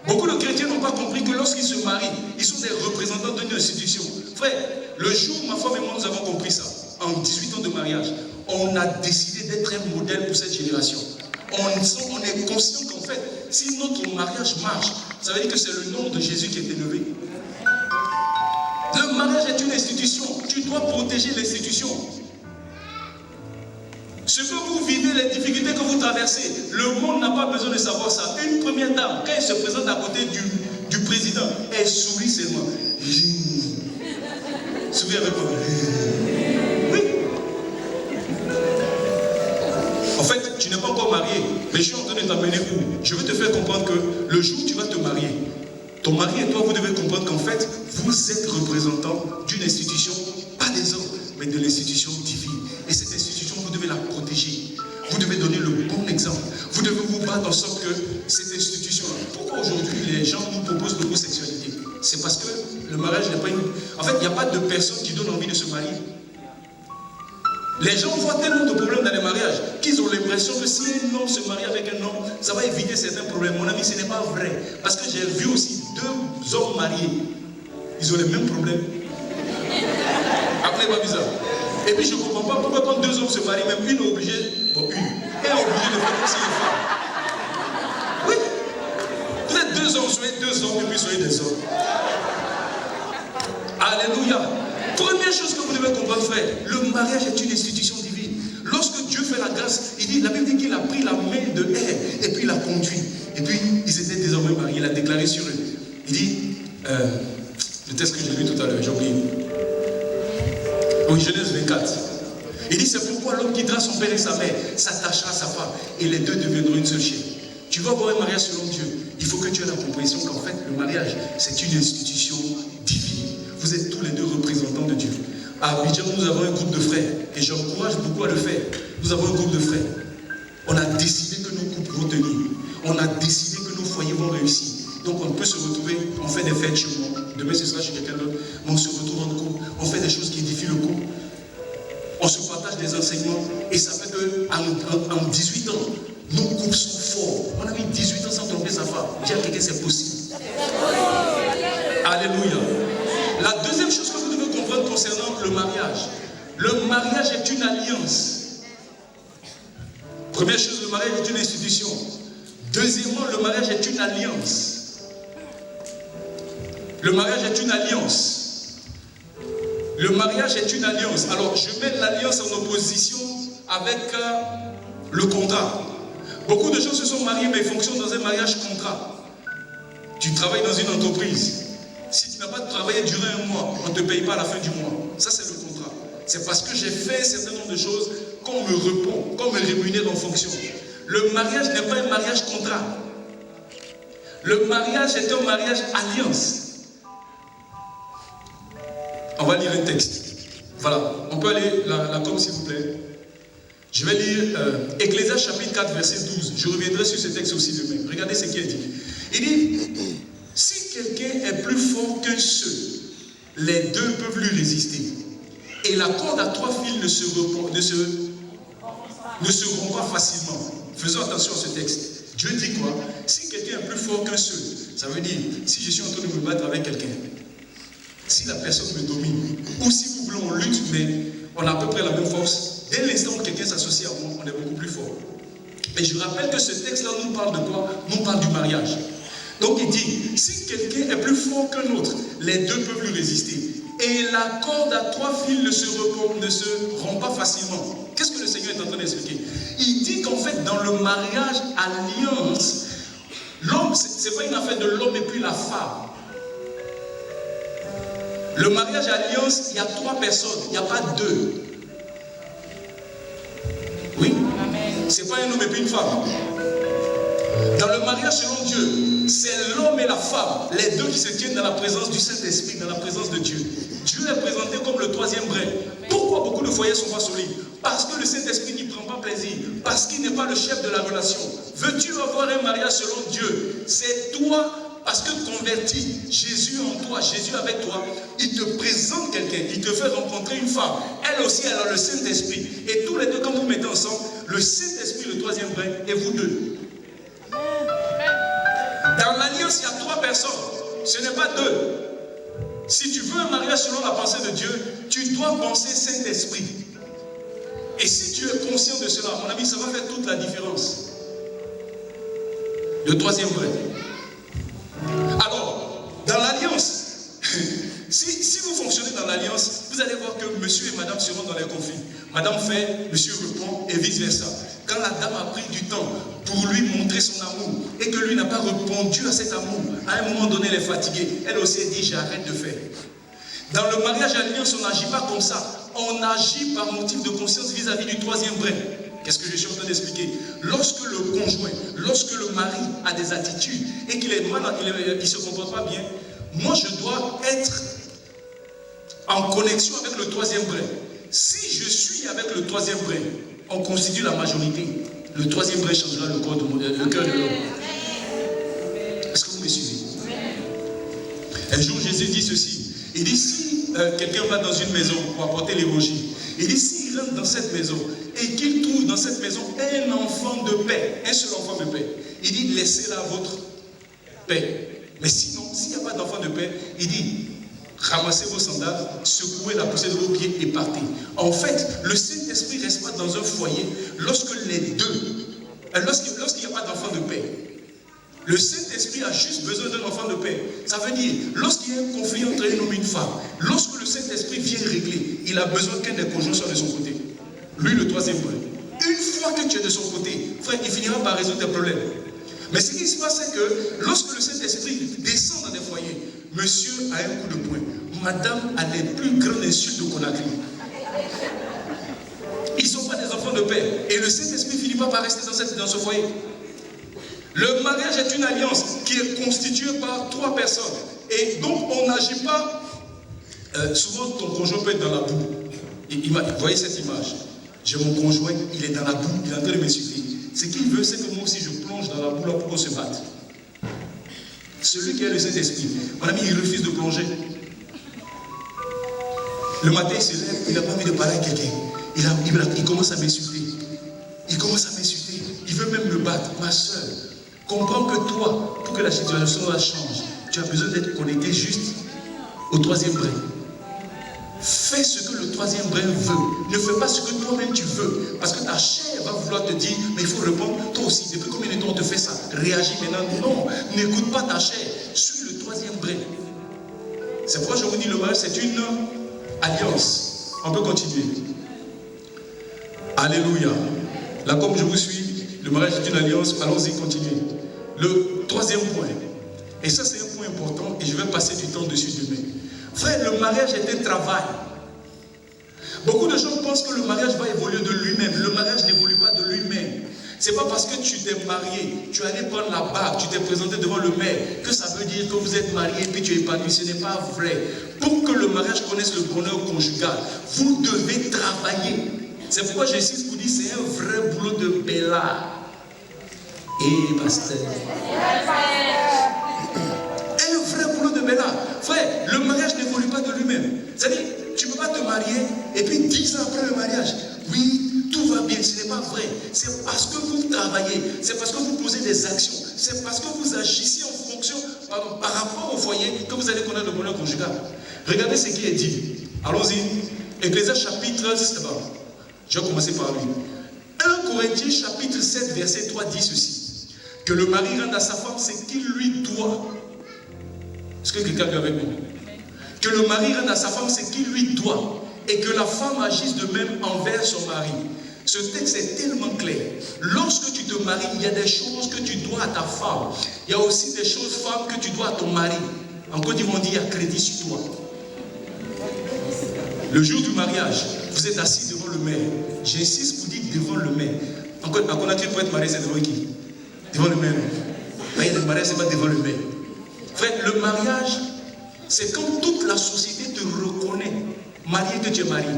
Beaucoup de chrétiens n'ont pas compris que lorsqu'ils se marient, ils sont des représentants d'une institution. Frère, le jour où ma femme et moi nous avons compris ça, en 18 ans de mariage, on a décidé d'être un modèle pour cette génération. On est conscient qu'en fait, si notre mariage marche, ça veut dire que c'est le nom de Jésus qui est élevé. Le mariage est une institution. Tu dois protéger l'institution. Ce que vous vivez, les difficultés que vous traversez, le monde n'a pas besoin de savoir ça. Une première dame, quand elle se présente à côté du président, elle sourit seulement. Souris avec moi. Oui. En fait, tu n'es pas encore marié, mais je suis en train de t'amener où? Je veux te faire comprendre que le jour où tu vas te marier, ton mari et toi, vous devez comprendre qu'en fait, vous êtes représentant d'une institution, pas des hommes, mais de l'institution divine. Et cette institution, vous devez la protéger. Vous devez donner le bon exemple. Vous devez vous battre en sorte que cette institution-là. Pourquoi aujourd'hui les gens nous proposent l'homosexualité? C'est parce que le mariage n'est pas une... En fait, il n'y a pas de personne qui donne envie de se marier. Les gens voient tellement de problèmes dans les mariages qu'ils ont l'impression que si un homme se marie avec un homme, ça va éviter certains problèmes. Mon ami, ce n'est pas vrai. Parce que j'ai vu aussi 2 hommes mariés. Ils ont les mêmes problèmes. Après, pas bizarre. Et puis je ne comprends pas pourquoi quand 2 hommes se marient, même une est obligée, elle est obligée de faire comme si les femmes. Oui. Vous êtes 2 hommes, soyez 2 hommes et puis soyez des hommes. Alléluia. Première chose que vous devez comprendre, frère, le mariage est une institution divine. Lorsque Dieu fait la grâce, la Bible dit qu'il a pris la main de Ève et puis il l'a conduit. Et puis ils étaient désormais mariés, il a déclaré sur eux. Il dit, le texte que j'ai lu tout à l'heure, j'ai oublié. Oui, Genèse 24. Il dit, c'est pourquoi l'homme quittera son père et sa mère, s'attachera à sa femme, et les deux deviendront une seule chair. Tu vas avoir un mariage selon Dieu. Il faut que tu aies la compréhension qu'en fait, le mariage, c'est une institution divine. Vous êtes tous les deux représentants de Dieu. À Abidjan, nous avons un groupe de frères, et j'encourage beaucoup à le faire. Nous avons un groupe de frères. On a décidé que nos couples vont tenir. On a décidé que nos foyers vont réussir. Donc on peut se retrouver, on fait des fêtes chez moi. Demain ce sera chez quelqu'un d'autre. On se retrouve en couple, on fait des choses qui édifient le couple. On se partage des enseignements. Et ça fait qu'en 18 ans, nos couples sont forts. On a mis 18 ans sans tromper sa femme. Dis à quelqu'un, c'est possible. Alléluia. La deuxième chose que vous devez comprendre concernant le mariage est une alliance. Première chose, le mariage est une institution. Deuxièmement, le mariage est une alliance. Le mariage est une alliance. Le mariage est une alliance. Alors, je mets l'alliance en opposition avec le contrat. Beaucoup de gens se sont mariés, mais ils fonctionnent dans un mariage contrat. Tu travailles dans une entreprise. Si tu n'as pas travaillé durant un mois, on ne te paye pas à la fin du mois. Ça, c'est le contrat. C'est parce que j'ai fait un certain nombre de choses qu'on me répond, qu'on me rémunère en fonction. Le mariage n'est pas un mariage contrat. Le mariage est un mariage alliance. On va lire un texte. Voilà, on peut aller la com s'il vous plaît. Je vais lire Ecclésiaste chapitre 4 verset 12. Je reviendrai sur ce texte aussi demain. Regardez ce qui est dit. Il dit, si quelqu'un est plus fort qu'un seul, les deux peuvent lui résister. Et la corde à 3 fils ne se rompt pas facilement. Faisons attention à ce texte. Dieu dit quoi? Si quelqu'un est plus fort qu'un seul, ça veut dire, si je suis en train de me battre avec quelqu'un, si la personne me domine, ou si vous voulez on lutte, mais on a à peu près la même force, dès l'instant où quelqu'un s'associe à moi, on est beaucoup plus fort. Et je rappelle que ce texte-là nous parle de quoi? Nous parle du mariage. Donc il dit, si quelqu'un est plus fort qu'un autre, les deux peuvent lui résister. Et la corde à 3 fils ne se rompt pas facilement. Qu'est-ce que le Seigneur est en train d'expliquer? Il dit qu'en fait, dans le mariage alliance, l'homme, ce n'est pas une affaire de l'homme et puis la femme. Le mariage alliance, il y a 3 personnes, il n'y a pas 2. Oui? Ce n'est pas un homme et puis une femme. Dans le mariage selon Dieu, c'est l'homme et la femme, les deux qui se tiennent dans la présence du Saint-Esprit, dans la présence de Dieu. Dieu est présenté comme le 3e brin. Pourquoi beaucoup de foyers sont pas solides? Parce que le Saint-Esprit n'y prend pas plaisir, parce qu'il n'est pas le chef de la relation. Veux-tu avoir un mariage selon Dieu? C'est toi parce que converti, Jésus en toi, Jésus avec toi, il te présente quelqu'un, il te fait rencontrer une femme. Elle aussi, elle a le Saint-Esprit. Et tous les deux, quand vous mettez ensemble, le Saint-Esprit, le troisième brin, et vous deux. Dans l'alliance, il y a 3 personnes. Ce n'est pas 2. Si tu veux un mariage selon la pensée de Dieu, tu dois penser Saint-Esprit. Et si tu es conscient de cela, mon ami, ça va faire toute la différence. Le troisième vrai. Alors, dans l'alliance, si vous fonctionnez dans l'alliance, vous allez voir que monsieur et madame seront dans les conflits. Madame fait, monsieur répond et vice-versa. Quand la dame a pris du temps pour lui montrer son amour et que lui n'a pas répondu à cet amour, à un moment donné, elle est fatiguée. Elle aussi dit, j'arrête de faire. Dans le mariage à l'alliance, on n'agit pas comme ça. On agit par motif de conscience vis-à-vis du troisième brin. Qu'est-ce que je suis en train d'expliquer? Lorsque le conjoint, lorsque le mari a des attitudes et qu'il est mal, il ne se comporte pas bien, moi je dois être en connexion avec le troisième brin. Si je suis avec le troisième brin, on constitue la majorité. Le troisième brin changera le cœur de l'homme. Est-ce que vous me suivez? Un jour Jésus dit ceci. Il dit si quelqu'un va dans une maison pour apporter l'évangile, il dit s'il rentre dans cette maison et qu'il trouve dans cette maison un enfant de paix, un seul enfant de paix, il dit laissez là votre paix. Mais sinon, s'il n'y a pas d'enfant de paix, il dit ramassez vos sandales, secouez la poussière de vos pieds et partez. En fait, le Saint-Esprit ne reste pas dans un foyer lorsque les deux, lorsqu'il n'y a pas d'enfant de paix. Le Saint-Esprit a juste besoin d'un enfant de paix. Ça veut dire, lorsqu'il y a un conflit entre un homme et une femme, lorsque le Saint-Esprit vient régler, il a besoin qu'un des conjoints soit de son côté. Lui, le troisième point. Une fois que tu es de son côté, frère, il finira par résoudre tes problèmes. Mais ce qui se passe, c'est que lorsque le Saint-Esprit descend dans des foyers, monsieur a un coup de poing, madame a les plus grandes insultes de Conakry. Ils ne sont pas des enfants de paix. Et le Saint-Esprit finit pas par rester dans ce foyer. Le mariage est une alliance qui est constituée par 3 personnes. Et donc, on n'agit pas... souvent, ton conjoint peut être dans la boue. Vous voyez cette image? J'ai mon conjoint, il est dans la boue, il est en train de m'insulter. Ce qu'il veut, c'est que moi aussi, je plonge dans la boue là pour qu'on se batte. Celui qui a le Saint-Esprit, mon ami, il refuse de plonger. Le matin, il se lève, il n'a pas envie de parler à quelqu'un. Il commence à m'insulter. Il commence à m'insulter. Il veut même me battre. Ma soeur, comprends que toi, pour que la situation change, tu as besoin d'être connecté juste au troisième brin. Fais ce que le troisième brin veut. Ne fais pas ce que toi-même tu veux. Parce que ta chair va vouloir te dire, mais il faut répondre, toi aussi, depuis combien de temps on te fait ça? Réagis maintenant. Non, n'écoute pas ta chair. Suis le troisième brin. C'est pourquoi je vous dis, le mariage, c'est une alliance. On peut continuer. Alléluia. Là, comme je vous suis, le mariage est une alliance. Allons-y, continuez. Le troisième point. Et ça, c'est un point important. Et je vais passer du temps dessus demain. Frère, le mariage est un travail. Beaucoup de gens pensent que le mariage va évoluer de lui-même. Le mariage n'évolue pas de lui-même. C'est pas parce que tu t'es marié, tu es allé prendre la bague, tu t'es présenté devant le maire, que ça veut dire que vous êtes marié puis tu es épanoui. Ce n'est pas vrai. Pour que le mariage connaisse le bonheur conjugal, vous devez travailler. C'est pourquoi Jésus vous dit c'est un vrai boulot de Bella. Et pasteur. Un vrai boulot de Bella. Frère, le mariage n'évolue pas de lui-même. C'est-à-dire, tu ne peux pas te marier et puis 10 ans après le mariage, oui, tout va bien. Ce n'est pas vrai. C'est parce que vous travaillez, c'est parce que vous posez des actions, c'est parce que vous agissez en fonction, par rapport au foyer que vous allez connaître le bonheur conjugal. Regardez ce qui est dit. Allons-y. Ecclésiaste chapitre, je vais commencer par lui. 1 Corinthiens chapitre 7, verset 3 dit ceci. Que le mari rende à sa femme ce qu'il lui doit. Est-ce que quelqu'un est avec nous? Que le mari rende à sa femme ce qu'il lui doit. Et que la femme agisse de même envers son mari. Ce texte est tellement clair. Lorsque tu te maries, il y a des choses que tu dois à ta femme. Il y a aussi des choses, femme, que tu dois à ton mari. En Côte d'Ivoire, on dit il y a crédit sur toi. Le jour du mariage, vous êtes assis devant le maire. J'insiste pour dire devant le maire. En Conakry, pour être marié, c'est devant qui? Devant le maire. Mais le mariage, ce n'est pas devant le maire. Frère, le mariage, c'est quand toute la société te reconnaît, marié que tu es marié.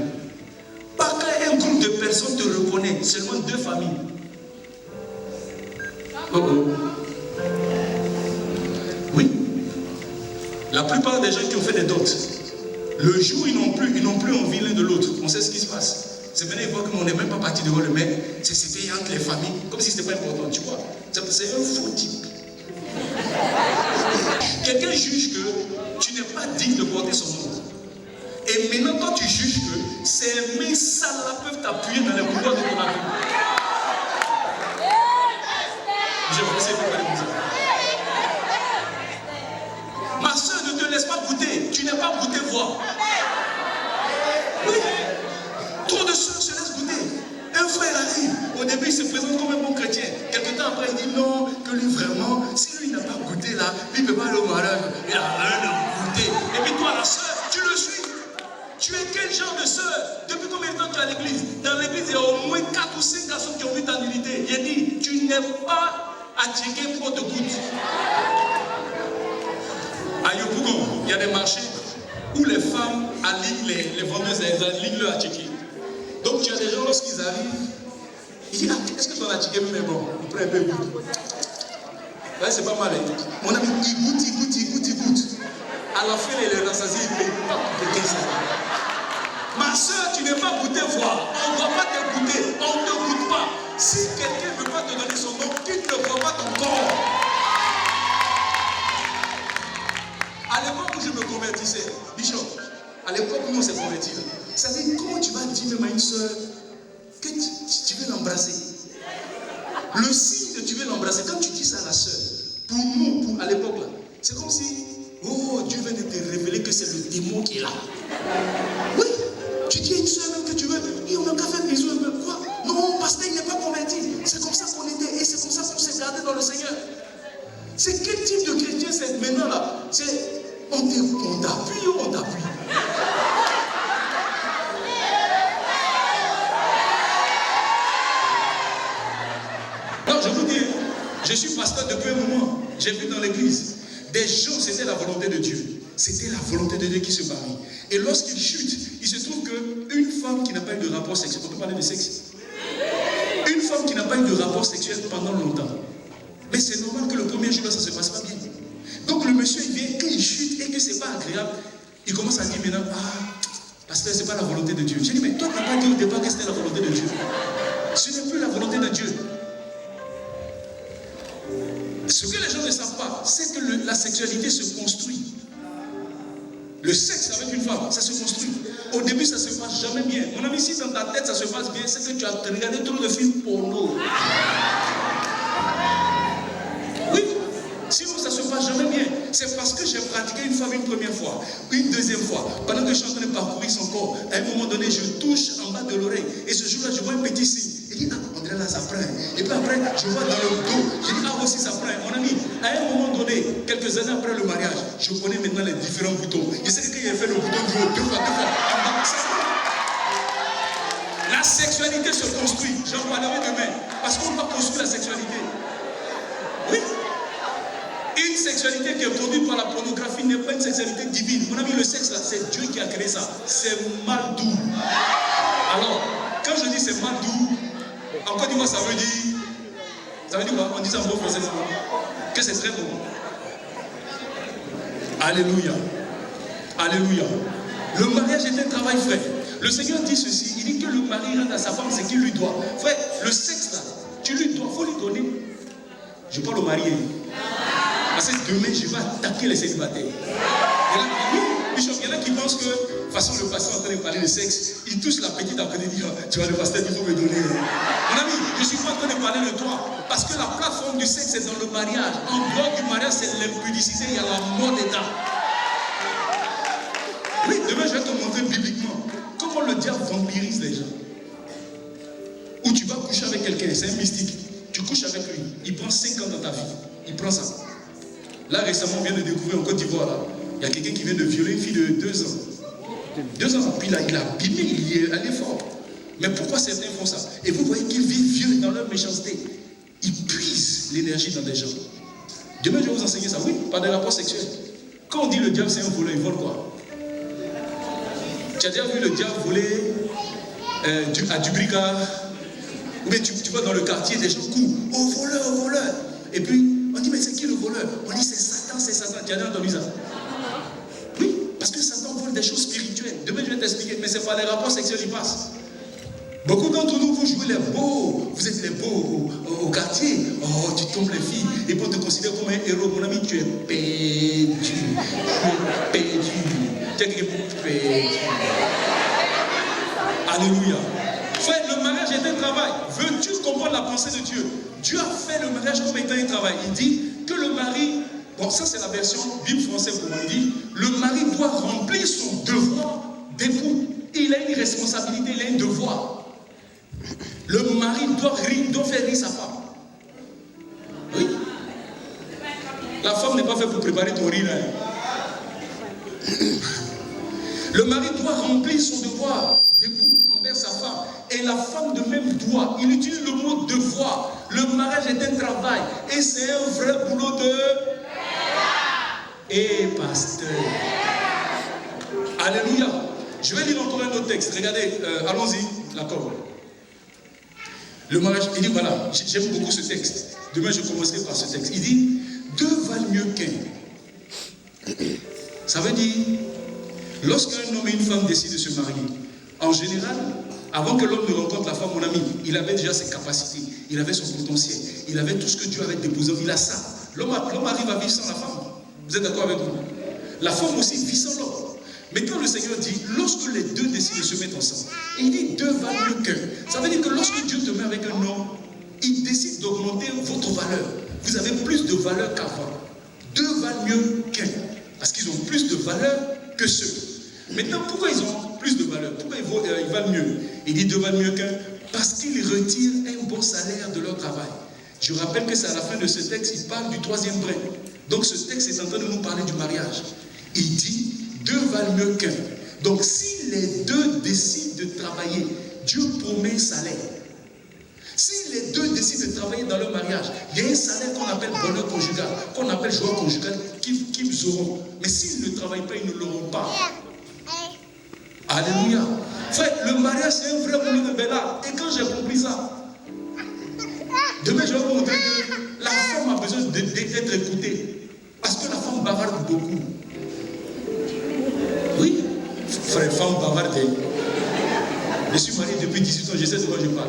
Pas qu'un groupe de personnes te reconnaît, seulement 2 familles. Oh oh. Oui. La plupart des gens qui ont fait des dots, le jour ils n'ont plus envie l'un de l'autre. On sait ce qui se passe. C'est maintenant ils voient qu'on n'est même pas parti devant le maire. C'était entre les familles, comme si ce n'était pas important, tu vois. C'est un faux type. Quelqu'un juge que tu n'es pas digne de porter son nom. Et maintenant, toi, tu juges que ces mains sales-là peuvent t'appuyer dans les couloirs de ton avion. Je vais essayer de parler comme ça. Ma soeur, ne te laisse pas goûter. Tu n'es pas goûté voir. Oui. Trop de soeurs se laissent goûter. Un frère arrive. Au début, il se présente comme un bon chrétien. Quelque temps après, il dit non, que lui vraiment, si lui n'a pas goûté là, lui ne peut pas aller au mariage. Il a rien à goûter. Et puis toi, la soeur, tu le suis. Tu es quel genre de soeur? Depuis combien de temps tu es à l'église? Dans l'église, il y a au moins 4 ou 5 garçons qui ont vu ta nullité. Il a dit, tu n'es pas à checker pour te goûter. À Yopougon, il y a des marchés où les femmes allient les vendeuses, elles allient leur à checker. Donc tu as des gens, lorsqu'ils arrivent, ils disent, ah, est-ce que ton attiqué est bon? Ils prennent un peu de goût. Ouais, c'est pas mal. Hein? Mon ami, il goûte. À la fin, il est rassasié, il ne paye pas pour quelqu'un. Ma soeur, tu n'es pas goûté voir. On ne doit pas te goûter. On ne te goûte pas. Si quelqu'un ne veut pas te donner son nom, qu'il ne voit pas ton corps. À l'époque où je me convertissais, Bishop, à l'époque où on s'est converti, ça veut dire comment tu vas dire même à une soeur que tu veux l'embrasser. Le signe que tu veux l'embrasser, quand tu dis ça à la soeur, pour nous, à l'époque là, c'est comme si, oh, Dieu vient de te révéler que c'est le démon qui est là. Oui, tu dis à une soeur même que tu veux, et on n'a qu'à faire bisous un peu. Quoi? Non, pasteur, il n'est pas converti. C'est comme ça qu'on était, et c'est comme ça qu'on s'est gardé dans le Seigneur. C'est quel type de chrétien c'est maintenant là? C'est on t'appuie ou on t'appuie? Non, je vous dis, je suis pasteur depuis un moment. J'ai vu dans l'église des gens, c'était la volonté de Dieu. C'était la volonté de Dieu qui se marie. Et lorsqu'ils chutent, il se trouve qu'une femme qui n'a pas eu de rapport sexuel, on peut parler de sexe. Une femme qui n'a pas eu de rapport sexuel pendant longtemps. Mais c'est normal que le premier jour là, ça ne se passe pas bien. Donc le monsieur, il vient, quand il chute et que ce n'est pas agréable, il commence à dire maintenant, ah, pasteur, ce n'est pas la volonté de Dieu. J'ai dit, mais toi, tu n'as pas dit au départ que c'était la volonté de Dieu. Ce n'est plus la volonté de Dieu. Ce que les gens ne savent pas, c'est que la sexualité se construit. Le sexe avec une femme, ça se construit. Au début, ça ne se passe jamais bien. Mon ami, si dans ta tête, ça se passe bien, c'est que tu as regardé trop de films porno. Oui, sinon ça ne se passe jamais bien. C'est parce que j'ai pratiqué une femme une première fois, une deuxième fois. Pendant que je suis en train de parcourir son corps, à un moment donné, je touche en bas de l'oreille. Et ce jour-là, je vois un petit signe. Il dit, ah, on dirait là, ça prend. Et puis après, je vois dans le dos. Je dis, ah, aussi, ça prend. Mon ami, à un moment donné, quelques années après le mariage, je connais maintenant les différents boutons. Je sais que quand il a fait le bouton du haut, deux fois, la sexualité se construit. J'en parlerai demain. Parce qu'on va construire la sexualité. Oui. Une sexualité qui est produite par la pornographie n'est pas une sexualité divine. Mon ami, le sexe là, c'est Dieu qui a créé ça. C'est mal doux. Alors, quand je dis c'est mal doux, en Côte d'Ivoire, ça veut dire quoi? On dit ça en bon français, que c'est très bon. Alléluia. Alléluia. Le mariage est un travail, frère. Le Seigneur dit ceci, il dit que le mari rend à sa femme ce qu'il lui doit. Frère, le sexe là, tu lui dois, il faut lui donner. Je parle au marié. Parce que demain, je vais attaquer les célibataires. Il y en a qui pensent que, de toute façon, le pasteur est en train de parler de sexe, il touche la petite après, il dit, tu vois, le pasteur, il faut me donner. Mon ami, je ne suis pas en train de parler de toi. Parce que la plateforme du sexe, c'est dans le mariage. En dehors du mariage, c'est l'impudicité, il y a la mort d'état. Oui, demain, je vais te montrer bibliquement comment le diable vampirise les gens. Où tu vas coucher avec quelqu'un, c'est un mystique. Tu couches avec lui, il prend 5 ans dans ta vie. Il prend ça. Là, récemment, on vient de découvrir en Côte d'Ivoire, là, il y a quelqu'un qui vient de violer une fille de 2 ans. 2 ans, puis là, il a abîmé, il est allé fort. Mais pourquoi certains font ça? Et vous voyez qu'ils vivent vieux dans leur méchanceté. Ils puisent l'énergie dans des gens. Demain, je vais vous enseigner ça. Oui, par des rapports sexuels. Quand on dit le diable, c'est un voleur, il vole quoi? Tu as déjà vu le diable voler à Dubricard? Ou bien tu vas dans le quartier, des gens courent. Oh, voleur, oh, voleur. Et puis, on dit, mais c'est qui le voleur? On dit, c'est Satan, c'est Satan. Tu as déjà entendu ça? choses spirituelles. Demain, je vais t'expliquer, mais c'est pas les rapports sexuels qui passent. Beaucoup d'entre nous, vous jouez les beaux, vous êtes les beaux au quartier. Oh, tu tombes les filles, et pour te considérer comme un héros, mon ami, tu es perdu. Tu es perdu. Tu es perdu. Alléluia. Frère, le mariage est un travail. Veux-tu comprendre la pensée de Dieu? Dieu a fait le mariage comme étant un travail. Il dit que le mari, bon, ça c'est la version Bible française pour moi, il dit, le mari doit remplir son devoir d'époux. Il a une responsabilité, il a un devoir. Le mari doit faire rire sa femme. Oui. La femme n'est pas faite pour préparer ton rire. Le mari doit remplir son devoir d'époux envers sa femme. Et la femme de même doit. Il utilise le mot devoir. Le mariage est un travail. Et c'est un vrai boulot de... Et pasteur. Alléluia. Je vais lire encore un autre texte. Regardez, allons-y, l'accord. Le mariage, il dit voilà, j'aime beaucoup ce texte. Demain je commencerai par ce texte. Il dit, deux valent mieux qu'un. Ça veut dire, lorsqu'un homme et une femme décident de se marier, en général, avant que l'homme ne rencontre la femme, mon ami, il avait déjà ses capacités, il avait son potentiel, il avait tout ce que Dieu avait déposé, il a ça. L'homme arrive à vivre sans la femme. Vous êtes d'accord avec moi? La femme aussi vit sans l'homme. Mais quand le Seigneur dit, lorsque les deux décident de se mettre ensemble, il dit deux valent mieux qu'un. Ça veut dire que lorsque Dieu te met avec un homme, il décide d'augmenter votre valeur. Vous avez plus de valeur qu'avant. Deux valent mieux qu'un. Parce qu'ils ont plus de valeur que ceux. Maintenant, pourquoi ils ont plus de valeur? Pourquoi ils valent mieux? Il dit deux valent mieux qu'un. Parce qu'ils retirent un bon salaire de leur travail. Je rappelle que c'est à la fin de ce texte, il parle du troisième brin. Donc ce texte est en train de nous parler du mariage. Il dit, deux valent mieux qu'un. Donc si les deux décident de travailler, Dieu promet un salaire. Si les deux décident de travailler dans leur mariage, il y a un salaire qu'on appelle bonheur conjugal, qu'on appelle joie conjugale, qu'ils auront. Mais s'ils ne travaillent pas, ils ne l'auront pas. Alléluia. Frère, le mariage c'est un vrai boulot de Béla. Et quand j'ai compris ça, demain je vais vous montrer que la femme a besoin d'être écoutée. Parce que la femme bavarde beaucoup. Oui, frère, femme bavarde. Je suis marié depuis 18 ans, je sais de quoi je parle.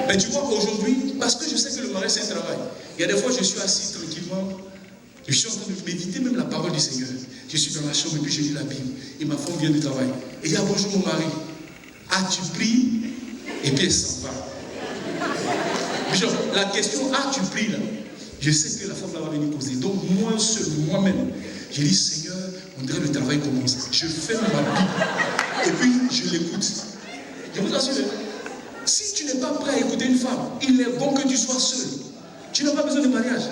Mais tu vois, aujourd'hui, parce que je sais que le mariage c'est un travail, il y a des fois je suis assis tranquillement, je suis en train de méditer même la parole du Seigneur. Je suis dans la chambre et puis je lis la Bible. Et ma femme vient du travail. Et il dit, ah, bonjour mon mari. As-tu pris? Et puis elle s'en va. Bishop, la question, as-tu pris là? Je sais que la femme va venir poser. Donc moi seul, moi-même, je dis, Seigneur, on dirait le travail commence. Je ferme ma Bible et puis je l'écoute. Je vous assure, si tu n'es pas prêt à écouter une femme, il est bon que tu sois seul. Tu n'as pas besoin de mariage.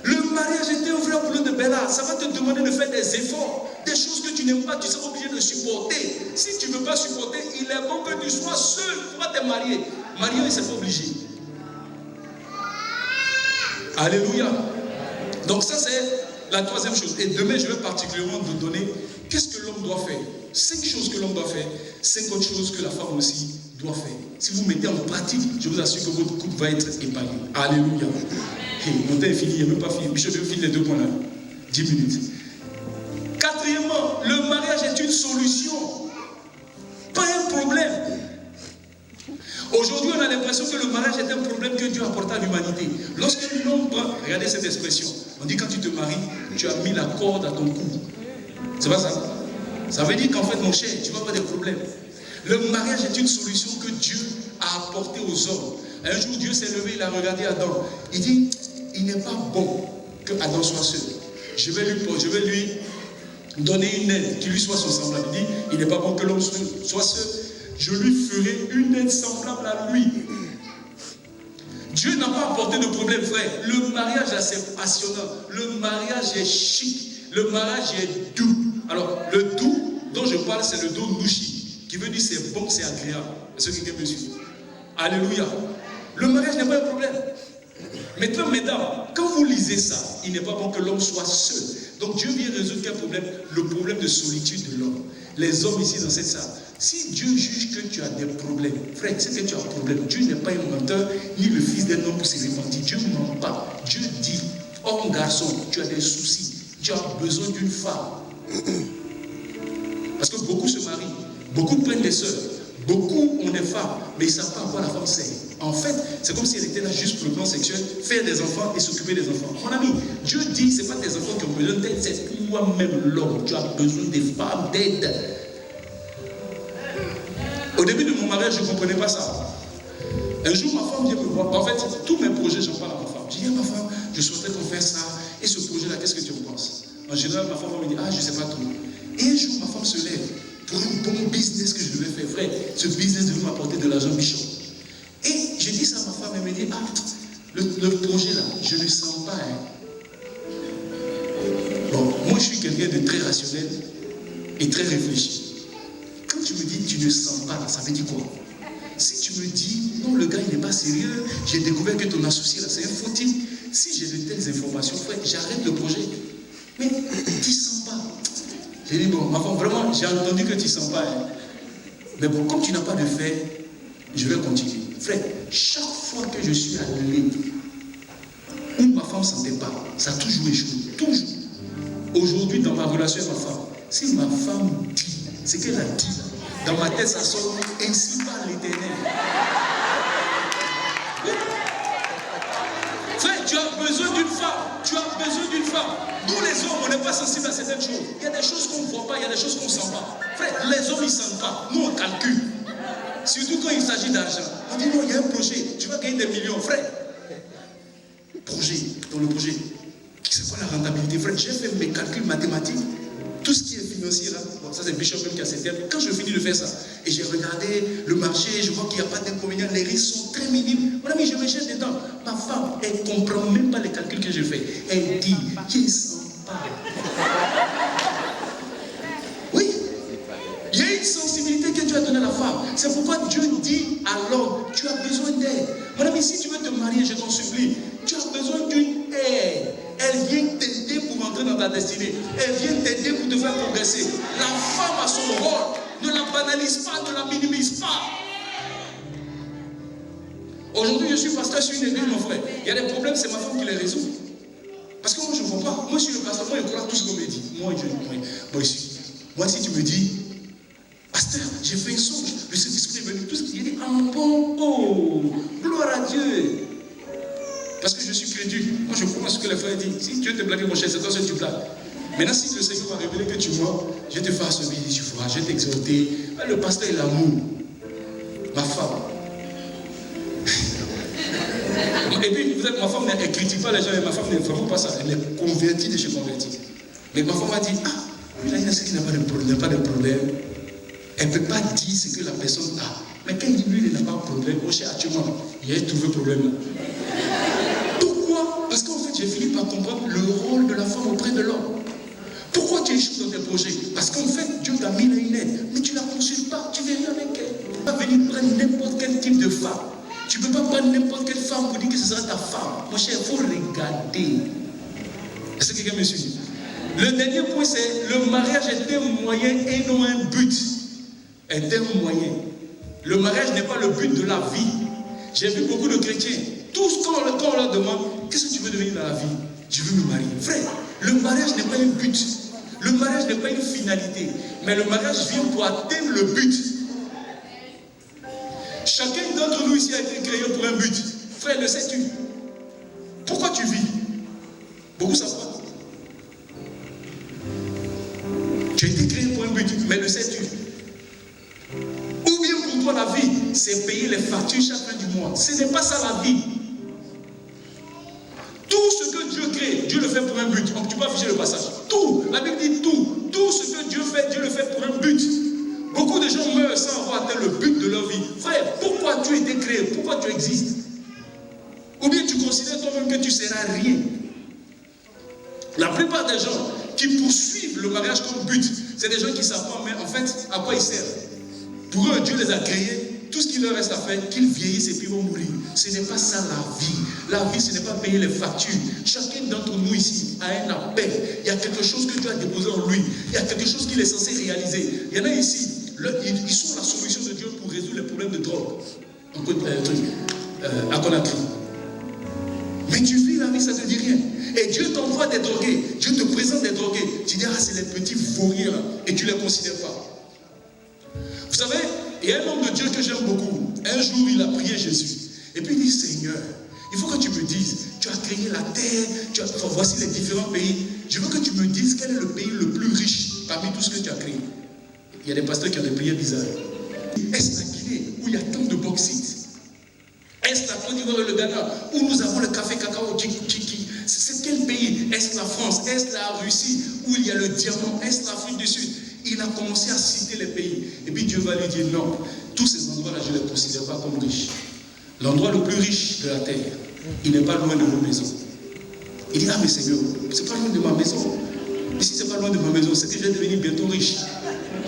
Le mariage était un vrai boulot de Béla. Ça va te demander de faire des efforts, des choses que tu n'aimes pas, tu seras obligé de supporter. Si tu ne veux pas supporter, il est bon que tu sois seul. Tu vas te marier. Marier, c'est pas obligé. Alléluia. Donc ça c'est la troisième chose. Et demain je vais particulièrement vous donner qu'est-ce que l'homme doit faire. 5 choses que l'homme doit faire, 5 autres choses que la femme aussi doit faire. Si vous mettez en pratique, je vous assure que votre couple va être épargné. Alléluia. Hey, mon temps est fini, il n'est même pas fini. Je vais finir les 2 points là. 10 minutes. Quatrièmement, le mariage est une solution, pas un problème. Aujourd'hui, on a l'impression que le mariage est un problème que Dieu apporte à l'humanité. Lorsqu'un homme prend, regardez cette expression, on dit quand tu te maries, tu as mis la corde à ton cou. C'est pas ça? Ça veut dire qu'en fait, mon cher, tu vas avoir des problèmes. Le mariage est une solution que Dieu a apportée aux hommes. Un jour, Dieu s'est levé, il a regardé Adam. Il dit, il n'est pas bon que Adam soit seul. Je vais lui donner une aide qui lui soit son semblable. Il dit, il n'est pas bon que l'homme soit seul. Je lui ferai une aide semblable à lui. Dieu n'a pas apporté de problème, frère. Le mariage, c'est passionnant. Le mariage est chic. Le mariage est doux. Alors, le doux dont je parle, c'est le doux nouchi, qui veut dire c'est bon, c'est agréable. Est-ce que quelqu'un me suit? Alléluia. Le mariage n'est pas un problème. Maintenant, mesdames, quand vous lisez ça, il n'est pas bon que l'homme soit seul. Donc Dieu vient résoudre quel problème? Le problème de solitude de l'homme. Les hommes ici dans cette salle, si Dieu juge que tu as des problèmes, frère, c'est que tu as un problème. Dieu n'est pas un menteur, ni le fils d'un homme pour se repentir. Dieu ne ment pas. Dieu dit, homme, garçon, tu as des soucis, tu as besoin d'une femme. Parce que beaucoup se marient, beaucoup prennent des sœurs, beaucoup ont des femmes, mais ils ne savent pas à quoi la femme sert. En fait, c'est comme si elle était là juste pour le plan sexuel, faire des enfants et s'occuper des enfants. Mon ami, Dieu dit, ce n'est pas tes enfants qui ont besoin d'aide, c'est toi-même l'homme. Tu as besoin des femmes d'aide. Au début de mon mariage, je ne comprenais pas ça. Un jour, ma femme vient me voir. En fait, tous mes projets, j'en parle à ma femme. Je dis à ma femme, je souhaiterais qu'on fasse ça. Et ce projet-là, qu'est-ce que tu en penses? En général, ma femme me dit, ah, je ne sais pas trop. Et un jour, ma femme se lève pour un bon business que je devais faire. Frère, ce business devait m'apporter de l'argent bichon. Et je dis ça à ma femme, elle me dit, ah, le projet là, je ne sens pas. Bon, moi je suis quelqu'un de très rationnel et très réfléchi. Quand tu me dis, tu ne sens pas, ça veut dire quoi? Si tu me dis, non, le gars il n'est pas sérieux, j'ai découvert que ton associé là, c'est un faux type. Si j'ai de telles informations, frère, j'arrête le projet. Mais tu ne sens pas. J'ai dit, bon, ma femme, vraiment, j'ai entendu que tu ne sens pas. Mais bon, comme tu n'as pas de fait, je vais continuer. Frère, chaque fois que je suis allé où ma femme ne sentait pas, ça a toujours échoué. Toujours. Aujourd'hui, dans ma relation avec ma femme, si ma femme dit ce qu'elle a dit, dans ma tête, ça sonne ainsi par l'Éternel. Frère, tu as besoin d'une femme. Tu as besoin d'une femme. Nous, les hommes, on n'est pas sensibles à certaines choses. Il y a des choses qu'on ne voit pas, il y a des choses qu'on ne sent pas. Frère, les hommes, ils ne sentent pas. Nous, on calcule. Surtout quand il s'agit d'argent. On dit non, il y a un projet, tu vas gagner des millions, frère. Projet, dans le projet, c'est quoi la rentabilité, frère? J'ai fait mes calculs mathématiques, tout ce qui est financier là, bon, ça c'est Bishop même qui a ses termes. Quand je finis de faire ça, et j'ai regardé le marché, je vois qu'il n'y a pas d'inconvénient, les risques sont très minimes. Mon ami, je me jette dedans. Ma femme, elle ne comprend même pas les calculs que je fais. Elle dit, qui s'en parle? Il y a une sensibilité que Dieu a donnée à la femme. C'est pourquoi Dieu dit à l'homme, tu as besoin d'aide. Mon ami, si tu veux te marier, je t'en supplie, tu as besoin d'une aide. Elle vient t'aider pour entrer dans ta destinée. Elle vient t'aider pour te faire progresser. La femme a son rôle. Ne la banalise pas, ne la minimise pas. Aujourd'hui, je suis pasteur sur une église, mon frère. Il y a des problèmes, c'est ma femme qui les résout. Parce que moi, je ne vois pas. Moi, je suis le pasteur, moi, je crois tout ce qu'on me dit. Moi, si tu me dis, pasteur, j'ai fait un songe, le Saint-Esprit est venu, tout ce qu'il dit, ah bon, oh, gloire à Dieu. Parce que je suis crédule. Moi, je crois ce que les frères disent. Si Dieu te blague, mon cher, c'est toi seul tu blagues. Maintenant, si le Seigneur va révéler que tu mens, je vais te faire subir, tu feras, je vais t'exhorter. Le pasteur est l'amour. Ma femme. Et puis, vous êtes, ma femme, elle ne critique pas les gens, et ma femme ne fait pas ça. Elle est convertie de chez convertie. Mais ma femme a dit, ah, là, il y a ce qui n'a pas de problème. Elle ne peut pas dire ce que la personne a. Mais quand il dit, lui, il n'a pas de problème, oh, cher, actuellement, il a trouvé le problème là. Pourquoi? Parce qu'en fait, j'ai fini par comprendre le rôle de la femme auprès de l'homme. Pourquoi tu échoues dans tes projets? Parce qu'en fait, Dieu t'a mis là une aide, mais tu ne la consultes pas, tu ne viens avec elle. Tu ne peux pas venir prendre n'importe quel type de femme. Tu ne peux pas prendre n'importe quelle femme pour dire que ce sera ta femme. Mon cher, il faut regarder. Est-ce que quelqu'un me suit? Le dernier point, c'est le mariage est un moyen et non un but. Est un moyen. Le mariage n'est pas le but de la vie. J'ai vu beaucoup de chrétiens. Tous, quand on leur demande, qu'est-ce que tu veux devenir dans la vie? Je veux me marier. Frère, le mariage n'est pas un but. Le mariage n'est pas une finalité. Mais le mariage vient pour atteindre le but. Chacun d'entre nous ici a été créé pour un but. Frère, le sais-tu? Pourquoi tu vis? Beaucoup savent pas. Tu as été créé pour un but, mais le sais-tu? Ou bien pour toi la vie, c'est payer les factures chaque fin du mois. Ce n'est pas ça la vie. Tout ce que Dieu crée, Dieu le fait pour un but. Tu peux afficher le passage. Tout, la Bible dit tout. Tout ce que Dieu fait, Dieu le fait pour un but. Beaucoup de gens meurent sans avoir atteint le but de leur vie. Frère, pourquoi tu as été créé? Pourquoi tu existes? Ou bien tu considères toi-même que tu ne seras rien. La plupart des gens qui poursuivent le mariage comme but, c'est des gens qui ne savent pas, mais en fait, à quoi ils servent. Pour eux, Dieu les a créés. Tout ce qu'il leur reste à faire, qu'ils vieillissent et puis vont mourir. Ce n'est pas ça la vie. La vie, ce n'est pas payer les factures. Chacun d'entre nous ici a un appel. Il y a quelque chose que Dieu a déposé en lui. Il y a quelque chose qu'il est censé réaliser. Il y en a ici, ils sont la solution de Dieu pour résoudre les problèmes de drogue. À Conakry. Mais tu vis la vie, ça ne te dit rien. Et Dieu t'envoie des drogués. Dieu te présente des drogués. Tu dis, ah, c'est les petits vauriens là. Et tu ne les considères pas. Vous savez, il y a un homme de Dieu que j'aime beaucoup. Un jour, il a prié Jésus. Et puis il dit, Seigneur, il faut que tu me dises, tu as créé la terre, voici les différents pays. Je veux que tu me dises quel est le pays le plus riche parmi tout ce que tu as créé. Il y a des pasteurs qui ont des prières bizarres. Est-ce la Guinée où il y a tant de bauxite? Est-ce la Côte d'Ivoire et le Ghana où nous avons le café cacao Tchiki? C'est quel pays? Est-ce la France? Est-ce la Russie où il y a le diamant? Est-ce l'Afrique du Sud? Il a commencé à citer les pays. Et puis Dieu va lui dire non, tous ces endroits-là, je ne les considère pas comme riches. L'endroit le plus riche de la terre, il n'est pas loin de vos maisons. Il dit, ah mais Seigneur, c'est pas loin de ma maison. Et si c'est pas loin de ma maison, c'est que je vais devenir bientôt riche.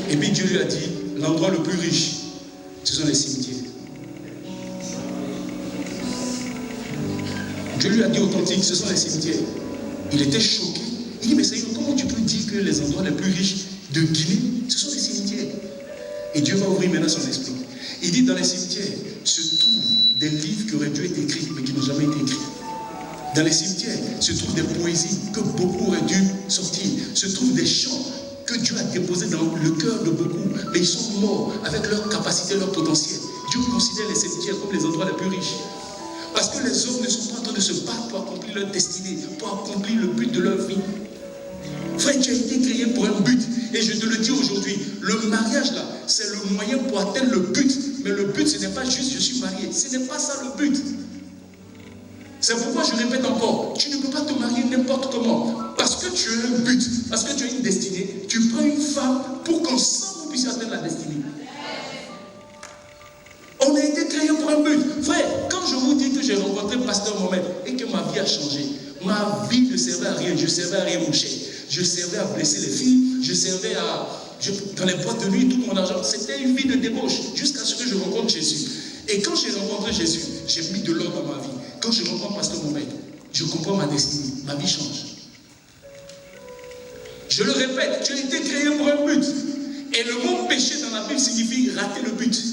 Et puis Dieu lui a dit, l'endroit le plus riche, ce sont les cimetières. Dieu lui a dit authentique, ce sont les cimetières. Il était choqué. Il dit, mais Seigneur, comment tu peux dire que les endroits les plus riches de Guinée, ce sont les cimetières? Et Dieu va ouvrir maintenant son esprit. Il dit, dans les cimetières se trouvent des livres qui auraient dû être écrits, mais qui n'ont jamais été écrits. Dans les cimetières se trouvent des poésies que beaucoup auraient dû sortir. Se trouvent des chants que Dieu a déposés dans le cœur de beaucoup, mais ils sont morts avec leur capacité, leur potentiel. Dieu considère les cimetières comme les endroits les plus riches. Parce que les hommes ne sont pas en train de se battre pour accomplir leur destinée, pour accomplir le but de leur vie. Frère, tu as été créé pour un but. Et je te le dis aujourd'hui, le mariage là, c'est le moyen pour atteindre le but. Mais le but, ce n'est pas juste je suis marié. Ce n'est pas ça le but. C'est pourquoi je répète encore, tu ne peux pas te marier n'importe comment. Parce que tu as un but, parce que tu as une destinée, tu prends une femme pour qu'ensemble vous puissiez atteindre la destinée. On a été créé pour un but. Frère, quand je vous dis que j'ai rencontré Pasteur Mohamed et que ma vie a changé, ma vie ne servait à rien, je servais à rien mon cher. Je servais à blesser les filles, je servais dans les boîtes de nuit, tout mon argent. C'était une vie de débauche jusqu'à ce que je rencontre Jésus. Et quand j'ai rencontré Jésus, j'ai mis de l'ordre dans ma vie. Quand je rencontre Pasteur Mohamed, je comprends ma destinée, ma vie change. Je le répète, tu as été créé pour un but. Et le mot péché dans la Bible signifie rater le but.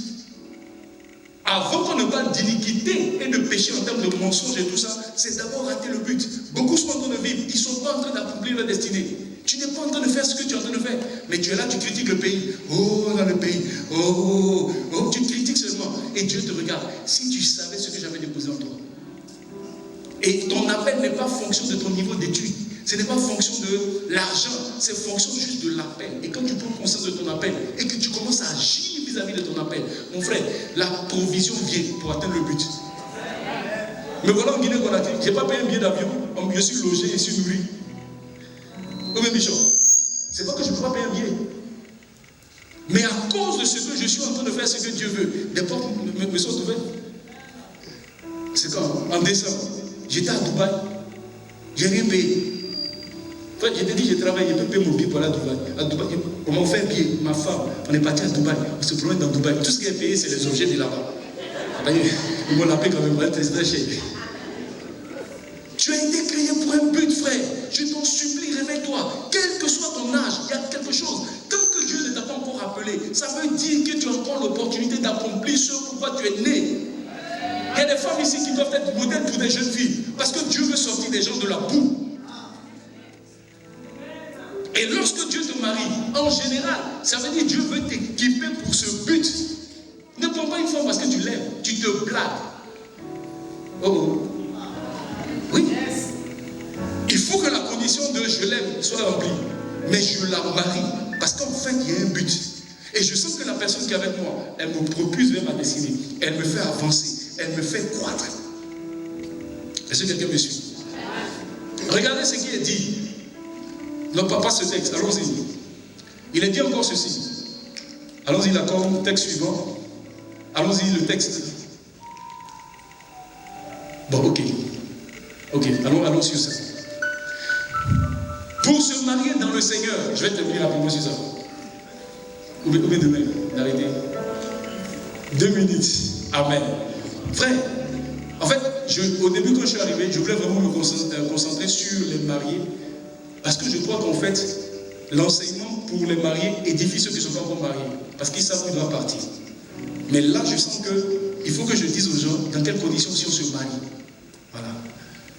Avant qu'on ne parle d'iniquité et de péché en termes de mensonge et tout ça, c'est d'abord rater le but. Beaucoup sont en train de vivre, ils ne sont pas en train d'accomplir leur destinée. Tu n'es pas en train de faire ce que tu es en train de faire. Mais tu es là, tu critiques le pays. Oh, dans le pays. Oh, tu critiques seulement. Et Dieu te regarde. Si tu savais ce que j'avais déposé en toi. Et ton appel n'est pas fonction de ton niveau d'études. Ce n'est pas fonction de l'argent. C'est fonction juste de l'appel. Et quand tu prends conscience de ton appel et que tu commences à agir vis-à-vis de ton appel, mon frère, la provision vient pour atteindre le but. Mais voilà en Guinée-Conakry, je n'ai pas payé un billet d'avion, je suis logé et je suis nourri. Oui, mais Bishop, c'est pas que je ne peux pas payer un billet. Mais à cause de ce que je suis en train de faire, ce que Dieu veut, des portes me sont ouvertes. C'est quand? En décembre, j'étais à Dubaï, je n'ai rien payé. Toi, je t'ai dit, je travaille, je peux payer mon billet pour aller à Dubaï. On m'a offert un billet, ma femme, on est parti à Dubaï, on se promène dans Dubaï. Tout ce qui est payé, c'est les objets de là-bas. Ils m'ont appelé quand même, c'est cher. Tu as été créé pour un but, frère. Je t'en supplie, réveille-toi. Quel que soit ton âge, il y a quelque chose. Tant que Dieu ne t'a pas encore appelé, ça veut dire que tu as encore l'opportunité d'accomplir ce pourquoi tu es né. Il y a des femmes ici qui doivent être modèles pour des jeunes filles. Parce que Dieu veut sortir des gens de la boue. Et lorsque Dieu te marie, en général, ça veut dire que Dieu veut t'équiper pour ce but. Ne prends pas une femme parce que tu l'aimes, tu te blagues. Oh. Oui. Il faut que la condition de je l'aime soit remplie. Mais je la marie parce qu'en fait, il y a un but. Et je sens que la personne qui est avec moi, elle me propulse vers ma destinée. Elle me fait avancer. Elle me fait croître. Est-ce que quelqu'un me suit? Regardez ce qui est dit. Non, pas ce texte. Allons-y. Il est dit encore ceci. Allons-y, d'accord. Texte suivant. Allons-y, le texte. Bon, ok. Ok, allons sur ça. Pour se marier dans le Seigneur, je vais terminer rapidement sur ça. Combien de mains d'arrêter? 2 minutes. Amen. Frère, en fait, au début quand je suis arrivé, je voulais vraiment me concentrer sur les mariés. Parce que je crois qu'en fait, l'enseignement pour les mariés édifie ceux qui ne sont pas encore mariés. Parce qu'ils savent qu'ils doivent partir. Mais là, je sens qu'il faut que je dise aux gens dans quelles conditions si on se marie. Voilà.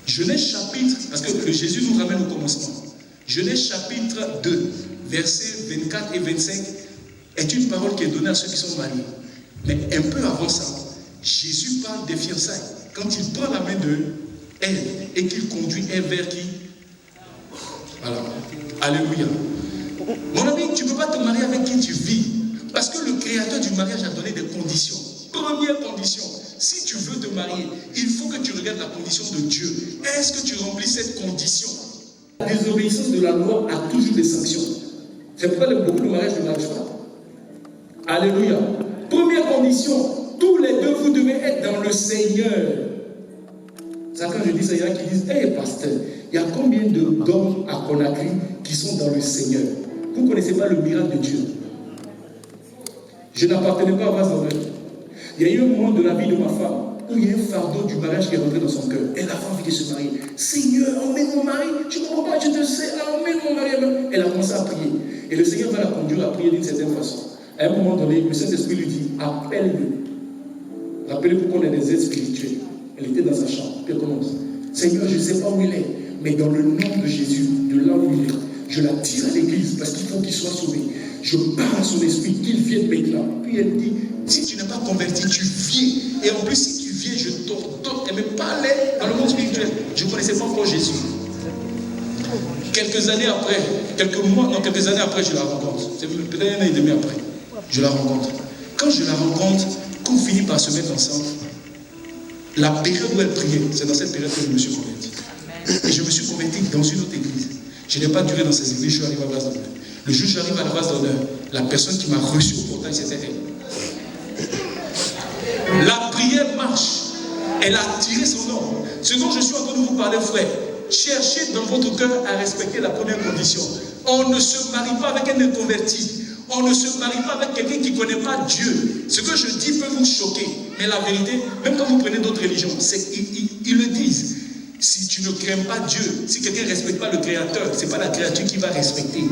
Genèse chapitre, parce que Jésus nous ramène au commencement. Genèse chapitre 2, versets 24 et 25. est une parole qui est donnée à ceux qui sont mariés. Mais un peu avant ça, Jésus parle des fiançailles. Quand il prend la main de elle et qu'il conduit elle vers qui? Voilà. Alléluia. Mon ami, tu ne peux pas te marier avec qui tu vis. Parce que le créateur du mariage a donné des conditions. Première condition, si tu veux te marier, il faut que tu regardes la condition de Dieu. Est-ce que tu remplis cette condition? La désobéissance de la loi a toujours des sanctions. C'est pourquoi beaucoup de mariages ne marchent pas. Alléluia. Première condition, tous les deux vous devez être dans le Seigneur. Ça, quand je dis ça, il y en a qui disent, hé pasteur, il y a combien d'hommes à Conakry qui sont dans le Seigneur? Vous ne connaissez pas le miracle de Dieu. Je n'appartenais pas à Vase d'Honneur. Il y a eu un moment de la vie de ma femme où il y a un fardeau du mariage qui est rentré dans son cœur. Elle a envie de se marier. Seigneur, emmène mon mari. Je ne comprends pas, je te sais, emmène mon mari. Elle a commencé à prier. Et le Seigneur va la conduire à prier d'une certaine façon. À un moment donné, le Saint-Esprit lui dit, appelle-le. Rappelez-vous qu'on est des êtres spirituels. Elle était dans sa chambre. Puis elle commence. Seigneur, je ne sais pas où il est, mais dans le nom de Jésus, de là où il est, je la tire à l'église parce qu'il faut qu'il soit sauvé. Je parle à son esprit, qu'il vienne maintenant. Puis elle dit, si tu n'es pas converti, tu viens. Et en plus, si tu viens, je t'ordonne. Elle me parlait dans le monde spirituel. Je ne connaissais pas encore Jésus. Quelques années après, quelques années après, je la rencontre. C'est peut-être un an et demi après. Je la rencontre. Quand je la rencontre, qu'on finit par se mettre ensemble, la période où elle priait, c'est dans cette période que je me suis converti. Et je me suis converti dans une autre église. Je n'ai pas duré dans ces églises, je suis arrivé à Vase d'Honneur. Le jour où j'arrive à la Vase d'Honneur, la personne qui m'a reçu au portail, c'était elle. La prière marche. Elle a tiré son nom. Ce dont je suis en train de vous parler, frère, cherchez dans votre cœur à respecter la première condition. On ne se marie pas avec un inconverti. On ne se marie pas avec quelqu'un qui ne connaît pas Dieu. Ce que je dis peut vous choquer. Mais la vérité, même quand vous prenez d'autres religions, ils le disent. Si tu ne crains pas Dieu, si quelqu'un ne respecte pas le Créateur, ce n'est pas la créature qui va respecter.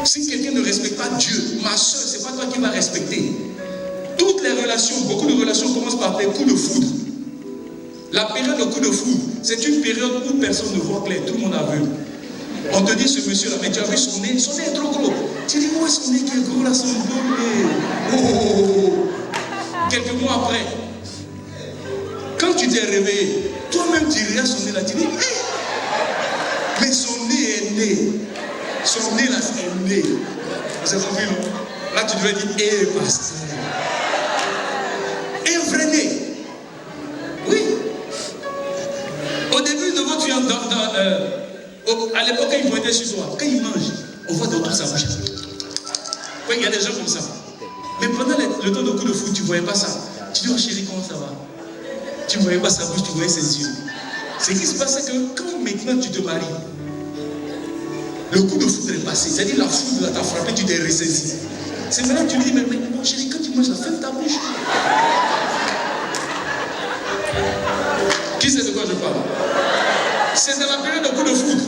Si quelqu'un ne respecte pas Dieu, ma soeur, ce n'est pas toi qui vas respecter. Toutes les relations, beaucoup de relations commencent par des coups de foudre. La période de coups de foudre, c'est une période où personne ne voit clair, tout le monde a vu. On te dit, ce monsieur-là, mais tu as vu son nez est trop gros. Tu dis, où est son nez qui est gros là, son gros nez? Quelques mois après, quand tu t'es réveillé, toi-même tu regardes son nez là, tu dis, hey! Mais son nez est né. Son nez là, c'est né. Vous avez compris, non? Là, tu devais dire, hé, pasteur. Un vrai nez. Oui. Au début de votre vie, à l'époque, quand il pointait sur toi, quand il mange, on voit dans toute sa bouche. Oui, il y a des gens comme ça. Mais pendant le temps de coup de foot, tu ne voyais pas ça. Tu dis, oh chérie, comment ça va? Tu ne voyais pas sa bouche, tu voyais ses yeux. Ce qui se passe, c'est que quand maintenant tu te maries, le coup de foudre est passé. C'est-à-dire la foudre t'a frappé, tu t'es ressaisi. C'est maintenant que tu lui dis, mais mon chéri, quand tu manges la ferme ta bouche. Qui sait de quoi je parle? C'est dans la période de coup de foudre.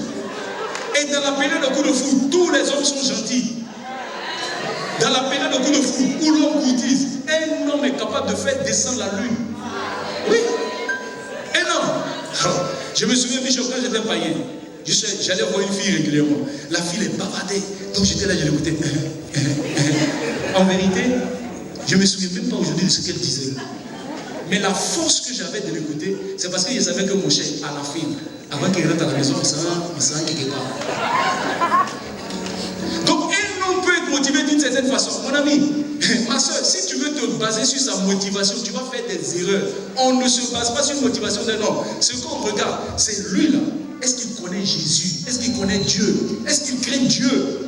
Et dans la période de coup de foudre, tous les hommes sont gentils. Dans la période de coup de foudre, où l'homme courtise, un homme est capable de faire descendre la lune. Oui. Un homme. Je me souviens, Bishop, quand j'étais païen, j'allais voir une fille régulièrement. La fille est bavardée. Donc j'étais là, je l'écoutais. En vérité, je ne me souviens même pas aujourd'hui de ce qu'elle disait. Mais la force que j'avais de l'écouter, c'est parce que je savais que mon cher, à la fin, avant qu'il rentre à la maison, il s'en quelque part. Donc un homme peut être motivé d'une certaine façon. Mon ami, ma soeur, si tu veux te baser sur sa motivation, tu vas faire des erreurs. On ne se base pas sur une motivation d'un homme. Ce qu'on regarde, c'est lui là. Est-ce qu'il connaît Jésus? Est-ce qu'il connaît Dieu? Est-ce qu'il craint Dieu?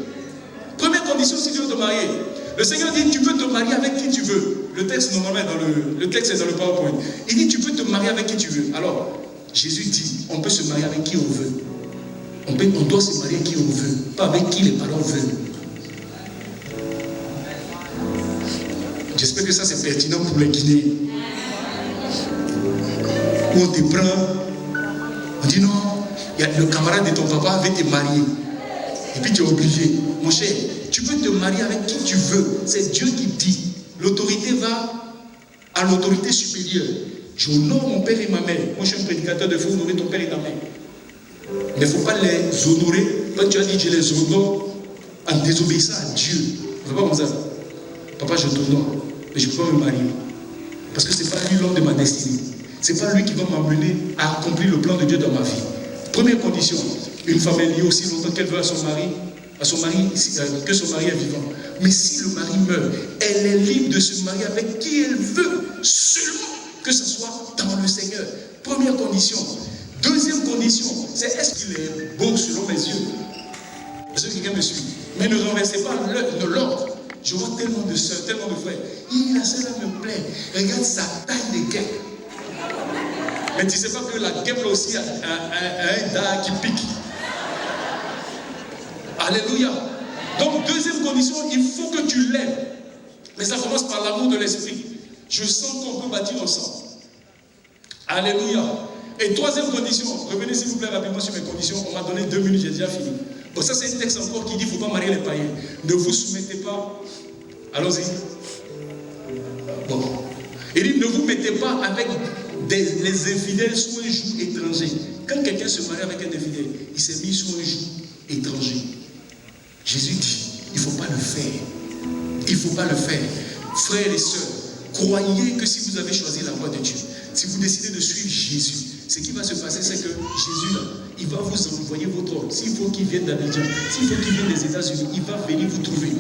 Première condition, si tu veux te marier. Le Seigneur dit, tu peux te marier avec qui tu veux. Le texte, normalement, le texte est dans le PowerPoint. Il dit, tu peux te marier avec qui tu veux. Alors, Jésus dit, on peut se marier avec qui on veut. On doit se marier avec qui on veut, pas avec qui les parents veulent. J'espère que ça, c'est pertinent pour les Guinéens. Où on te prend, on dit non, il y a le camarade de ton papa veut te marier. Et puis tu es obligé. Mon cher, tu peux te marier avec qui tu veux. C'est Dieu qui dit. L'autorité va à l'autorité supérieure. J'honore mon père et ma mère. Moi, je suis un prédicateur de faut honorer ton père et ta mère. Il ne faut pas les honorer. Quand tu as dit je les honore, en désobéissant à Dieu. On ne fait pas comme ça. Papa, je t'honore, mais je ne peux pas me marier. Parce que ce n'est pas lui l'homme de ma destinée. Ce n'est pas lui qui va m'amener à accomplir le plan de Dieu dans ma vie. Première condition, une femme est liée aussi longtemps qu'elle veut à son mari, que son mari est vivant. Mais si le mari meurt, elle est libre de se marier avec qui elle veut, seulement que ce soit dans le Seigneur. Première condition. Deuxième condition, c'est est-ce qu'il est beau selon mes yeux? Est-ce que quelqu'un me suit? Mais ne renversez pas l'ordre. Je vois tellement de soeurs, tellement de frères. La soeur me plaît. Regarde sa taille de guêpe. Mais tu ne sais pas que la guêpe aussi a un dard qui pique. Alléluia. Donc, deuxième condition, il faut que tu l'aimes. Mais ça commence par l'amour de l'esprit. Je sens qu'on peut bâtir ensemble. Alléluia. Et troisième condition, revenez s'il vous plaît rapidement sur mes conditions. On m'a donné 2 minutes, j'ai déjà fini. Bon, ça c'est un texte encore qui dit qu'il ne faut pas marier les païens. Ne vous soumettez pas. Allons-y. Bon. Il dit ne vous mettez pas avec les infidèles sous un joug étranger. Quand quelqu'un se marie avec un infidèle, il s'est mis sous un joug étranger. Jésus dit, il ne faut pas le faire. Il ne faut pas le faire. Frères et sœurs, croyez que si vous avez choisi la voie de Dieu, si vous décidez de suivre Jésus, ce qui va se passer, c'est que Jésus, là, il va vous envoyer votre ordre. S'il faut qu'il vienne d'Abidjan, s'il faut qu'il vienne des États-Unis, il va venir vous trouver.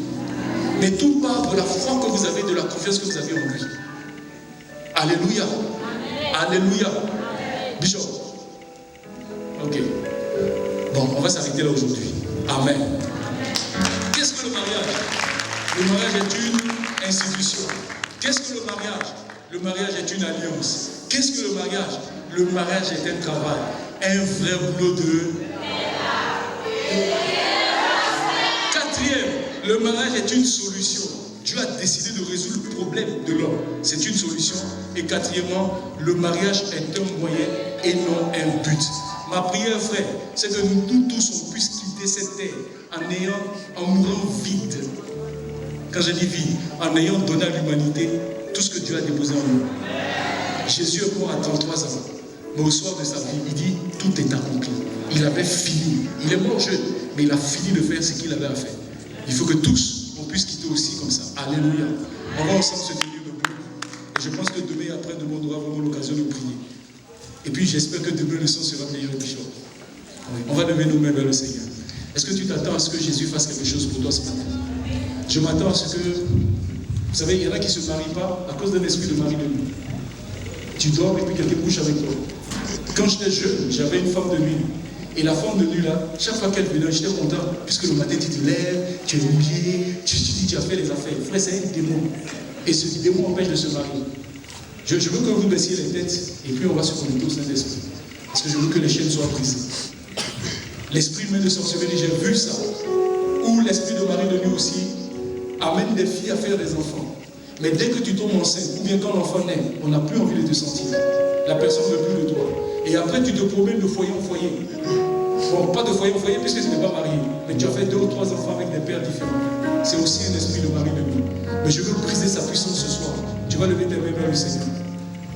Mais tout part de la foi que vous avez, de la confiance que vous avez en lui. Alléluia. Alléluia. Bishop. Ok. Bon, on va s'arrêter là aujourd'hui. Amen. Qu'est-ce que le mariage? Le mariage est une institution. Qu'est-ce que le mariage? Le mariage est une alliance. Qu'est-ce que le mariage? Le mariage est un travail. Un vrai boulot de... Quatrième, le mariage est une solution. Dieu a décidé de résoudre le problème de l'homme. C'est une solution. Et quatrièmement, le mariage est un moyen et non un but. Ma prière, frère, c'est que nous tous, on puisse quitter cette terre en mourant vide. Quand je dis vide, en ayant donné à l'humanité tout ce que Dieu a déposé en nous. Jésus est mort à 33 ans. Mais au soir de sa vie, il dit, tout est accompli. Il avait fini. Il est mort jeune, mais il a fini de faire ce qu'il avait à faire. Il faut que tous, on puisse quitter aussi comme ça. Alléluia. On va ensemble se tenir debout. Et je pense que demain et après-demain, on aura vraiment l'occasion de prier. Et puis j'espère que demain le son sera meilleur, Bishop. On va lever nos mains vers le Seigneur. Est-ce que tu t'attends à ce que Jésus fasse quelque chose pour toi ce matin? Je m'attends à ce que... Vous savez, il y en a qui ne se marient pas à cause d'un esprit de mari de nuit. Tu dors et puis quelqu'un couche avec toi. Quand j'étais jeune, j'avais une femme de nuit. Et la femme de nuit là, chaque fois qu'elle venait, j'étais content. Puisque le matin, tu te lèves, tu es mouillé, tu dis, tu as fait les affaires. Frère, c'est un démon. Et ce démon empêche de se marier. Je veux que vous baissiez les têtes et puis on va se connecter au Saint-Esprit. Parce que je veux que les chaînes soient brisées. L'esprit humain de sorcellerie, j'ai vu ça. Où l'esprit de mari de nuit aussi amène des filles à faire des enfants. Mais dès que tu tombes enceinte, ou bien quand l'enfant naît, on n'a plus envie de te sentir. La personne ne veut plus de toi. Et après, tu te promènes de foyer en foyer. Bon, pas de foyer en foyer puisque tu n'es pas marié. Mais tu as fait 2 ou 3 enfants avec des pères différents. C'est aussi un esprit de mari de nuit. Mais je veux briser sa puissance ce soir. Tu vas lever tes mains vers le Seigneur.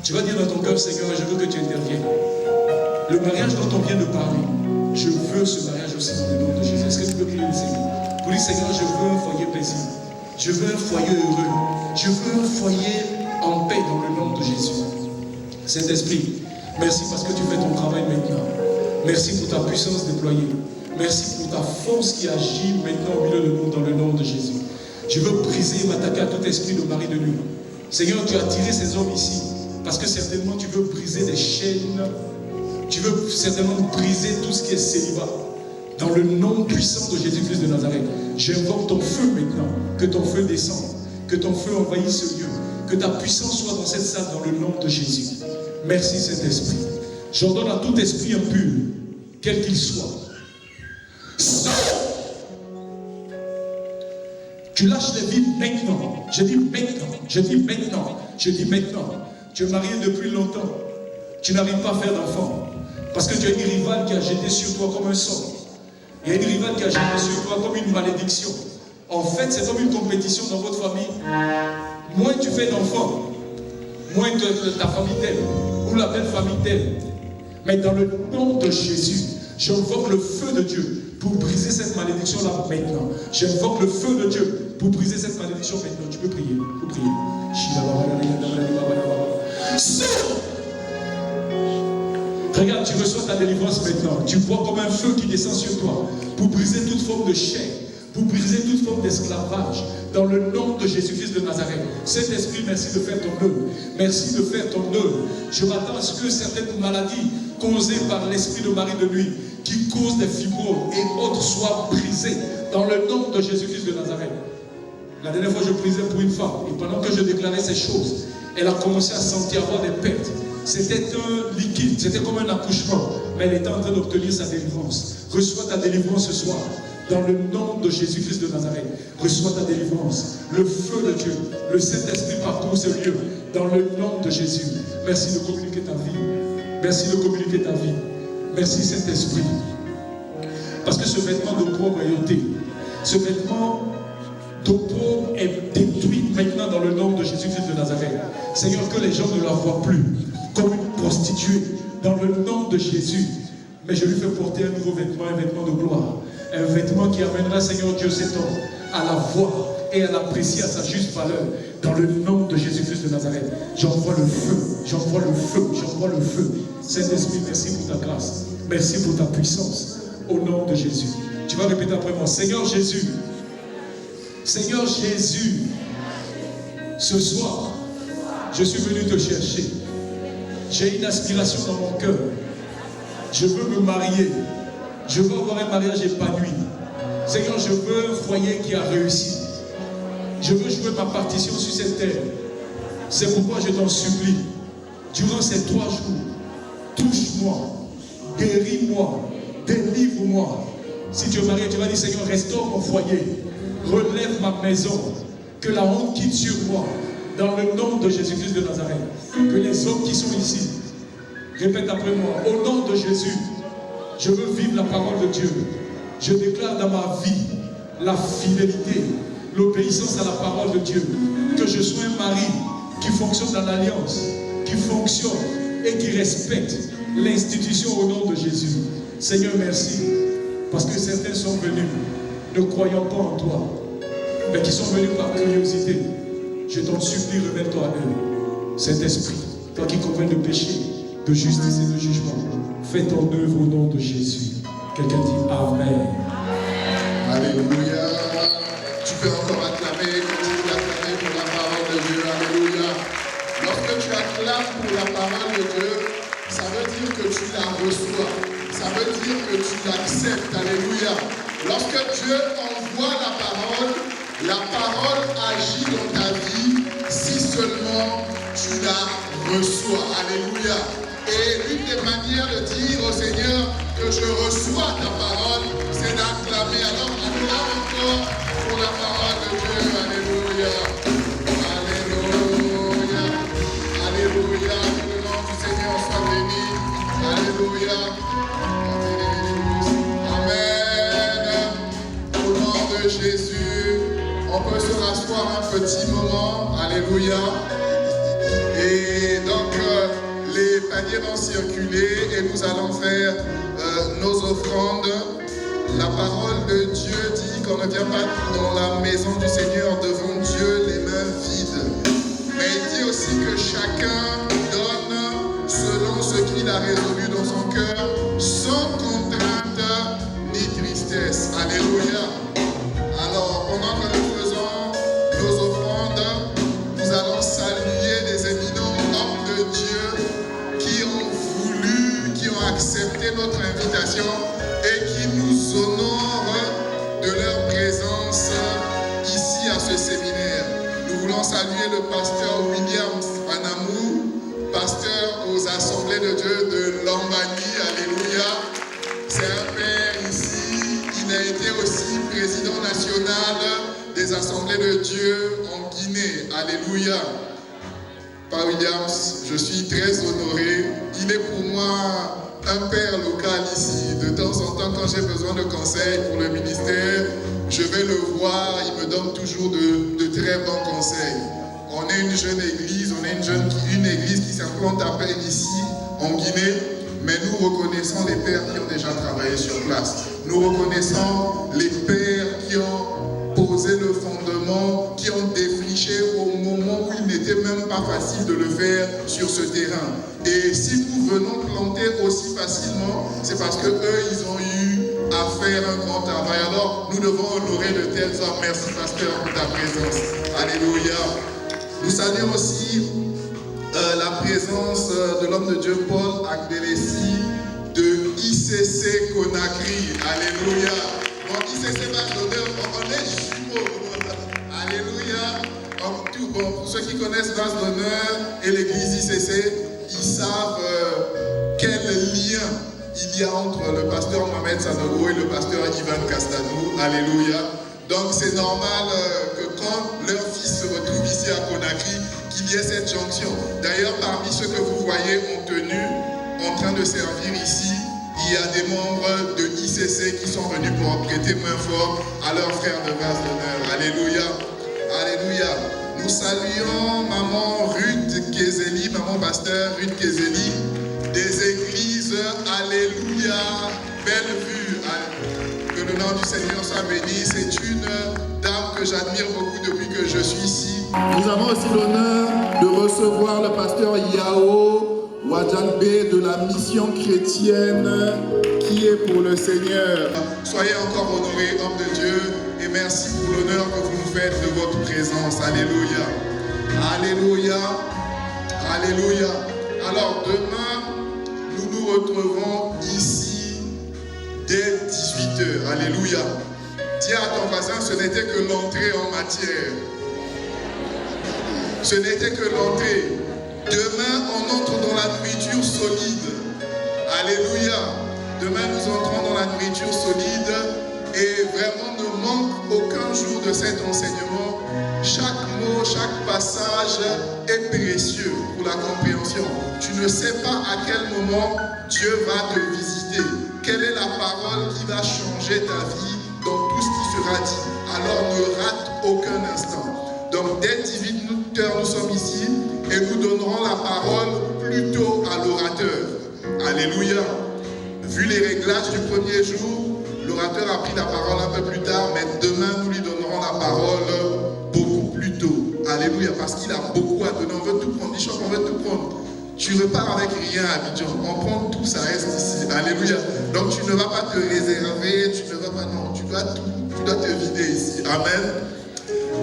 Tu vas dire dans ton cœur, Seigneur, je veux que tu interviennes. Le mariage dont on vient de parler, je veux ce mariage aussi dans le nom de Jésus. Est-ce que tu peux prier le Seigneur? Pour dire, Seigneur, je veux un foyer paisible. Je veux un foyer heureux. Je veux un foyer en paix dans le nom de Jésus. Saint-Esprit, merci parce que tu fais ton travail maintenant. Merci pour ta puissance déployée. Merci pour ta force qui agit maintenant au milieu de nous dans le nom de Jésus. Je veux briser et m'attaquer à tout esprit de mari de nuit. Seigneur, tu as attiré ces hommes ici parce que certainement tu veux briser des chaînes. Tu veux certainement briser tout ce qui est célibat. Dans le nom puissant de Jésus-Christ de Nazareth, j'invoque ton feu maintenant. Que ton feu descende. Que ton feu envahisse ce lieu. Que ta puissance soit dans cette salle dans le nom de Jésus. Merci Saint-Esprit. J'ordonne à tout esprit impur, quel qu'il soit. Tu lâches les vies maintenant. Je dis maintenant. Je dis maintenant. Je dis maintenant. Tu es marié depuis longtemps. Tu n'arrives pas à faire d'enfant. Parce que tu as une rivale qui a jeté sur toi comme un sort. Il y a une rivale qui a jeté sur toi comme une malédiction. En fait, c'est comme une compétition dans votre famille. Moins tu fais d'enfants, moins ta famille t'aime, ou la belle famille t'aime. Mais dans le nom de Jésus, j'invoque le feu de Dieu pour briser cette malédiction-là maintenant. J'invoque le feu de Dieu pour briser cette malédiction maintenant. Tu peux prier. Faut prier. Sors! Regarde, tu reçois ta délivrance maintenant. Tu vois comme un feu qui descend sur toi pour briser toute forme de chair, pour briser toute forme d'esclavage. Dans le nom de Jésus-Christ de Nazareth. Saint-Esprit, merci de faire ton œuvre. Merci de faire ton œuvre. Je m'attends à ce que certaines maladies causées par l'esprit de Marie de nuit, qui causent des fibroses et autres, soient brisées dans le nom de Jésus-Christ de Nazareth. La dernière fois, je priais pour une femme. Et pendant que je déclarais ces choses, elle a commencé à sentir avoir des pertes. C'était un liquide, c'était comme un accouchement. Mais elle était en train d'obtenir sa délivrance. Reçois ta délivrance ce soir. Dans le nom de Jésus-Christ de Nazareth. Reçois ta délivrance. Le feu de Dieu, le Saint-Esprit parcourt ce lieu. Dans le nom de Jésus. Merci de communiquer ta vie. Merci de communiquer ta vie. Merci Saint-Esprit. Parce que ce vêtement d'opprobre est ôté. Ce vêtement d'opprobre est détruit maintenant dans le nom de Jésus-Christ de Nazareth. Seigneur, que les gens ne la voient plus comme une prostituée dans le nom de Jésus. Mais je lui fais porter un nouveau vêtement, un vêtement de gloire. Un vêtement qui amènera, Seigneur Dieu, cet homme à la voir et à l'apprécier à sa juste valeur. Dans le nom de Jésus-Christ de Nazareth, j'envoie le feu, j'envoie le feu, j'envoie le feu. Saint-Esprit, merci pour ta grâce. Merci pour ta puissance. Au nom de Jésus. Tu vas répéter après moi. Seigneur Jésus, Seigneur Jésus, ce soir, je suis venu te chercher. J'ai une aspiration dans mon cœur. Je veux me marier. Je veux avoir un mariage épanoui. Seigneur, je veux un foyer qui a réussi. Je veux jouer ma partition sur cette terre. C'est pourquoi je t'en supplie. Durant ces 3 jours, touche-moi, guéris-moi, délivre-moi. Si tu es marié, tu vas dire, Seigneur, restaure mon foyer. Relève ma maison. Que la honte quitte sur moi. Dans le nom de Jésus-Christ de Nazareth. Que les hommes qui sont ici, répète après moi, au nom de Jésus, je veux vivre la parole de Dieu. Je déclare dans ma vie la fidélité, l'obéissance à la parole de Dieu. Que je sois un mari qui fonctionne dans l'alliance, qui fonctionne et qui respecte l'institution au nom de Jésus. Seigneur, merci. Parce que certains sont venus ne croyant pas en toi, mais qui sont venus par curiosité. Je t'en supplie, révèle-toi à eux. Saint-Esprit, toi qui convaincs de péché, de justice et de jugement, fais ton œuvre au nom de Jésus. Quelqu'un dit Amen. Alléluia. Tu peux encore acclamer, continue d'acclamer pour la parole de Dieu. Alléluia. Lorsque tu acclames pour la parole de Dieu, ça veut dire que tu la reçois. Ça veut dire que tu l'acceptes. Alléluia. Lorsque Dieu envoie la parole agit dans ta vie si seulement tu la reçois. Alléluia. Et l'une des manières de dire au Seigneur que je reçois ta parole, c'est d'acclamer. Alors acclame encore pour la parole de Dieu. Alléluia. Alléluia. Alléluia. Que le nom du Seigneur soit béni. Alléluia. Amen. Au nom de Jésus, on peut se rasseoir un petit moment. Alléluia. Et donc, les paniers vont circuler et nous allons faire nos offrandes. La parole de Dieu dit qu'on ne vient pas dans la maison du Seigneur devant Dieu les mains vides. Mais il dit aussi que chacun donne selon ce qu'il a résolu dans son cœur, sans contrainte ni tristesse. Alléluia. Alors, pendant que nous faisons nos offrandes, nous allons saluer les éminents hommes de Dieu qui ont voulu, qui ont accepté notre invitation et qui nous honorent de leur présence ici à ce séminaire. Nous voulons saluer le pasteur William Panamou, pasteur aux Assemblées de Dieu de Lambani. Alléluia. C'est un père ici. Il a été aussi président national des Assemblées de Dieu en Guinée. Alléluia. Par Williams, je suis très honoré. Il est pour moi un père local ici. De temps en temps, quand j'ai besoin de conseils pour le ministère, je vais le voir. Il me donne toujours de très bons conseils. On est une jeune église, on est une église qui s'implante à peine ici, en Guinée, mais nous reconnaissons les pères qui ont déjà travaillé sur place. Nous reconnaissons les pères qui ont posé le fondement, qui ont défriché au moment où il n'était même pas facile de le faire sur ce terrain. Et si nous venons planter aussi facilement, c'est parce que eux, ils ont eu à faire un grand travail. Alors, nous devons honorer de tels hommes. Merci, pasteur, pour ta présence. Alléluia. Nous saluons aussi la présence de l'homme de Dieu, Paul Akdelesi, de ICC Conakry. Alléluia. Bon, ICC base d'honneur, on est jumeaux. Alléluia. Bon, pour ceux qui connaissent base d'honneur et l'église ICC, ils savent quel lien il y a entre le pasteur Mohamed Sanogo et le pasteur Ivan Castano. Alléluia. Donc c'est normal que quand leur fils se retrouve ici à Conakry, qu'il y ait cette jonction. D'ailleurs, parmi ceux que vous voyez en tenue, en train de servir ici, il y a des membres de ICC qui sont venus pour prêter main forte à leurs frères de base d'honneur. Alléluia. Alléluia. Nous saluons maman Ruth Kézeli, maman pasteur Ruth Kézeli, des églises. Alléluia. Belle vue. Que le nom du Seigneur soit béni. C'est une dame que j'admire beaucoup depuis que je suis ici. Nous avons aussi l'honneur de recevoir le pasteur Yao Wadjanbe de la mission chrétienne qui est pour le Seigneur. Soyez encore honorés, hommes de Dieu, et merci pour l'honneur que vous nous faites de votre présence. Alléluia. Alléluia. Alléluia. Alors demain, nous nous retrouvons ici dès 18h. Alléluia. Dis à ton voisin, ce n'était que l'entrée en matière. Ce n'était que l'entrée. Demain, on entre dans la nourriture solide. Alléluia. Demain, nous entrons dans la nourriture solide et vraiment ne manque aucun jour de cet enseignement. Chaque mot, chaque passage est précieux pour la compréhension. Tu ne sais pas à quel moment Dieu va te visiter. Quelle est la parole qui va changer ta vie dans tout ce qui sera dit. Alors ne rate aucun instant. Donc dès 18h, nous sommes ici et nous donnerons la parole plutôt à l'orateur. Alléluia. Vu les réglages du premier jour, l'orateur a pris la parole un peu plus tard, mais demain nous lui donnerons la parole beaucoup plus tôt. Alléluia, parce qu'il a beaucoup à donner. On veut tout prendre. Dis-moi qu'on veut tout prendre. Tu repars avec rien à Abidjan. On prend tout, ça reste ici. Alléluia. Donc tu ne vas pas te réserver, tu ne vas pas, non, tu dois te vider ici. Amen.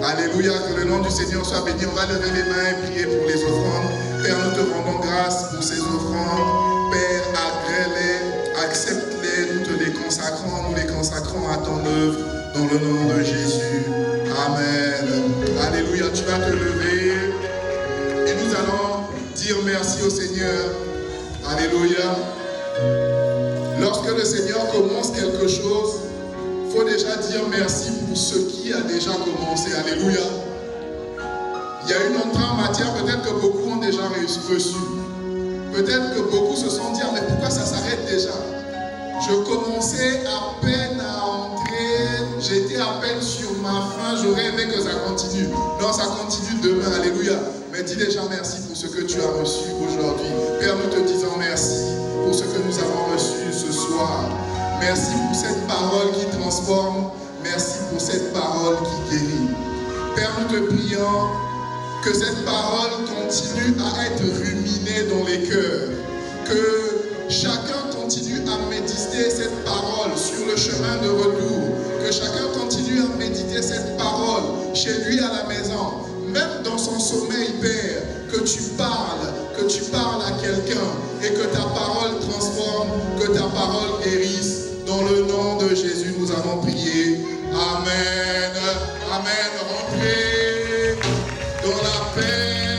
Alléluia, que le nom du Seigneur soit béni. On va lever les mains et prier pour les offrandes. Père, nous te rendons grâce pour ces offrandes. Père, agrée-les, accepte-les, nous te les consacrons, nous les consacrons à ton œuvre, dans le nom de Jésus. Amen. Alléluia, tu vas te lever et nous allons dire merci au Seigneur. Alléluia. Lorsque le Seigneur commence quelque chose, il faut déjà dire merci pour ce qui a déjà commencé. Alléluia. Il y a une entrée en matière, peut-être que beaucoup ont déjà reçu. Peut-être que beaucoup se sont dit, mais pourquoi ça s'arrête déjà? Je commençais à peine à entrer, j'étais à peine sur ma fin, j'aurais aimé que ça continue. Non, ça continue demain, alléluia. Mais dis déjà merci pour ce que tu as reçu aujourd'hui. Père, nous te disons merci pour ce que nous avons reçu ce soir. Merci pour cette parole qui transforme. Merci pour cette parole qui guérit. Père, nous te prions que cette parole continue à être ruminée dans les cœurs. Que chacun continue à méditer cette parole sur le chemin de retour. Que chacun continue à méditer cette parole chez lui à la maison. Même dans son sommeil, Père, que tu parles à quelqu'un et que ta parole transforme, que ta parole guérisse. Dans le nom de Jésus, nous avons prié. Amen. Amen. Rentrez dans la paix.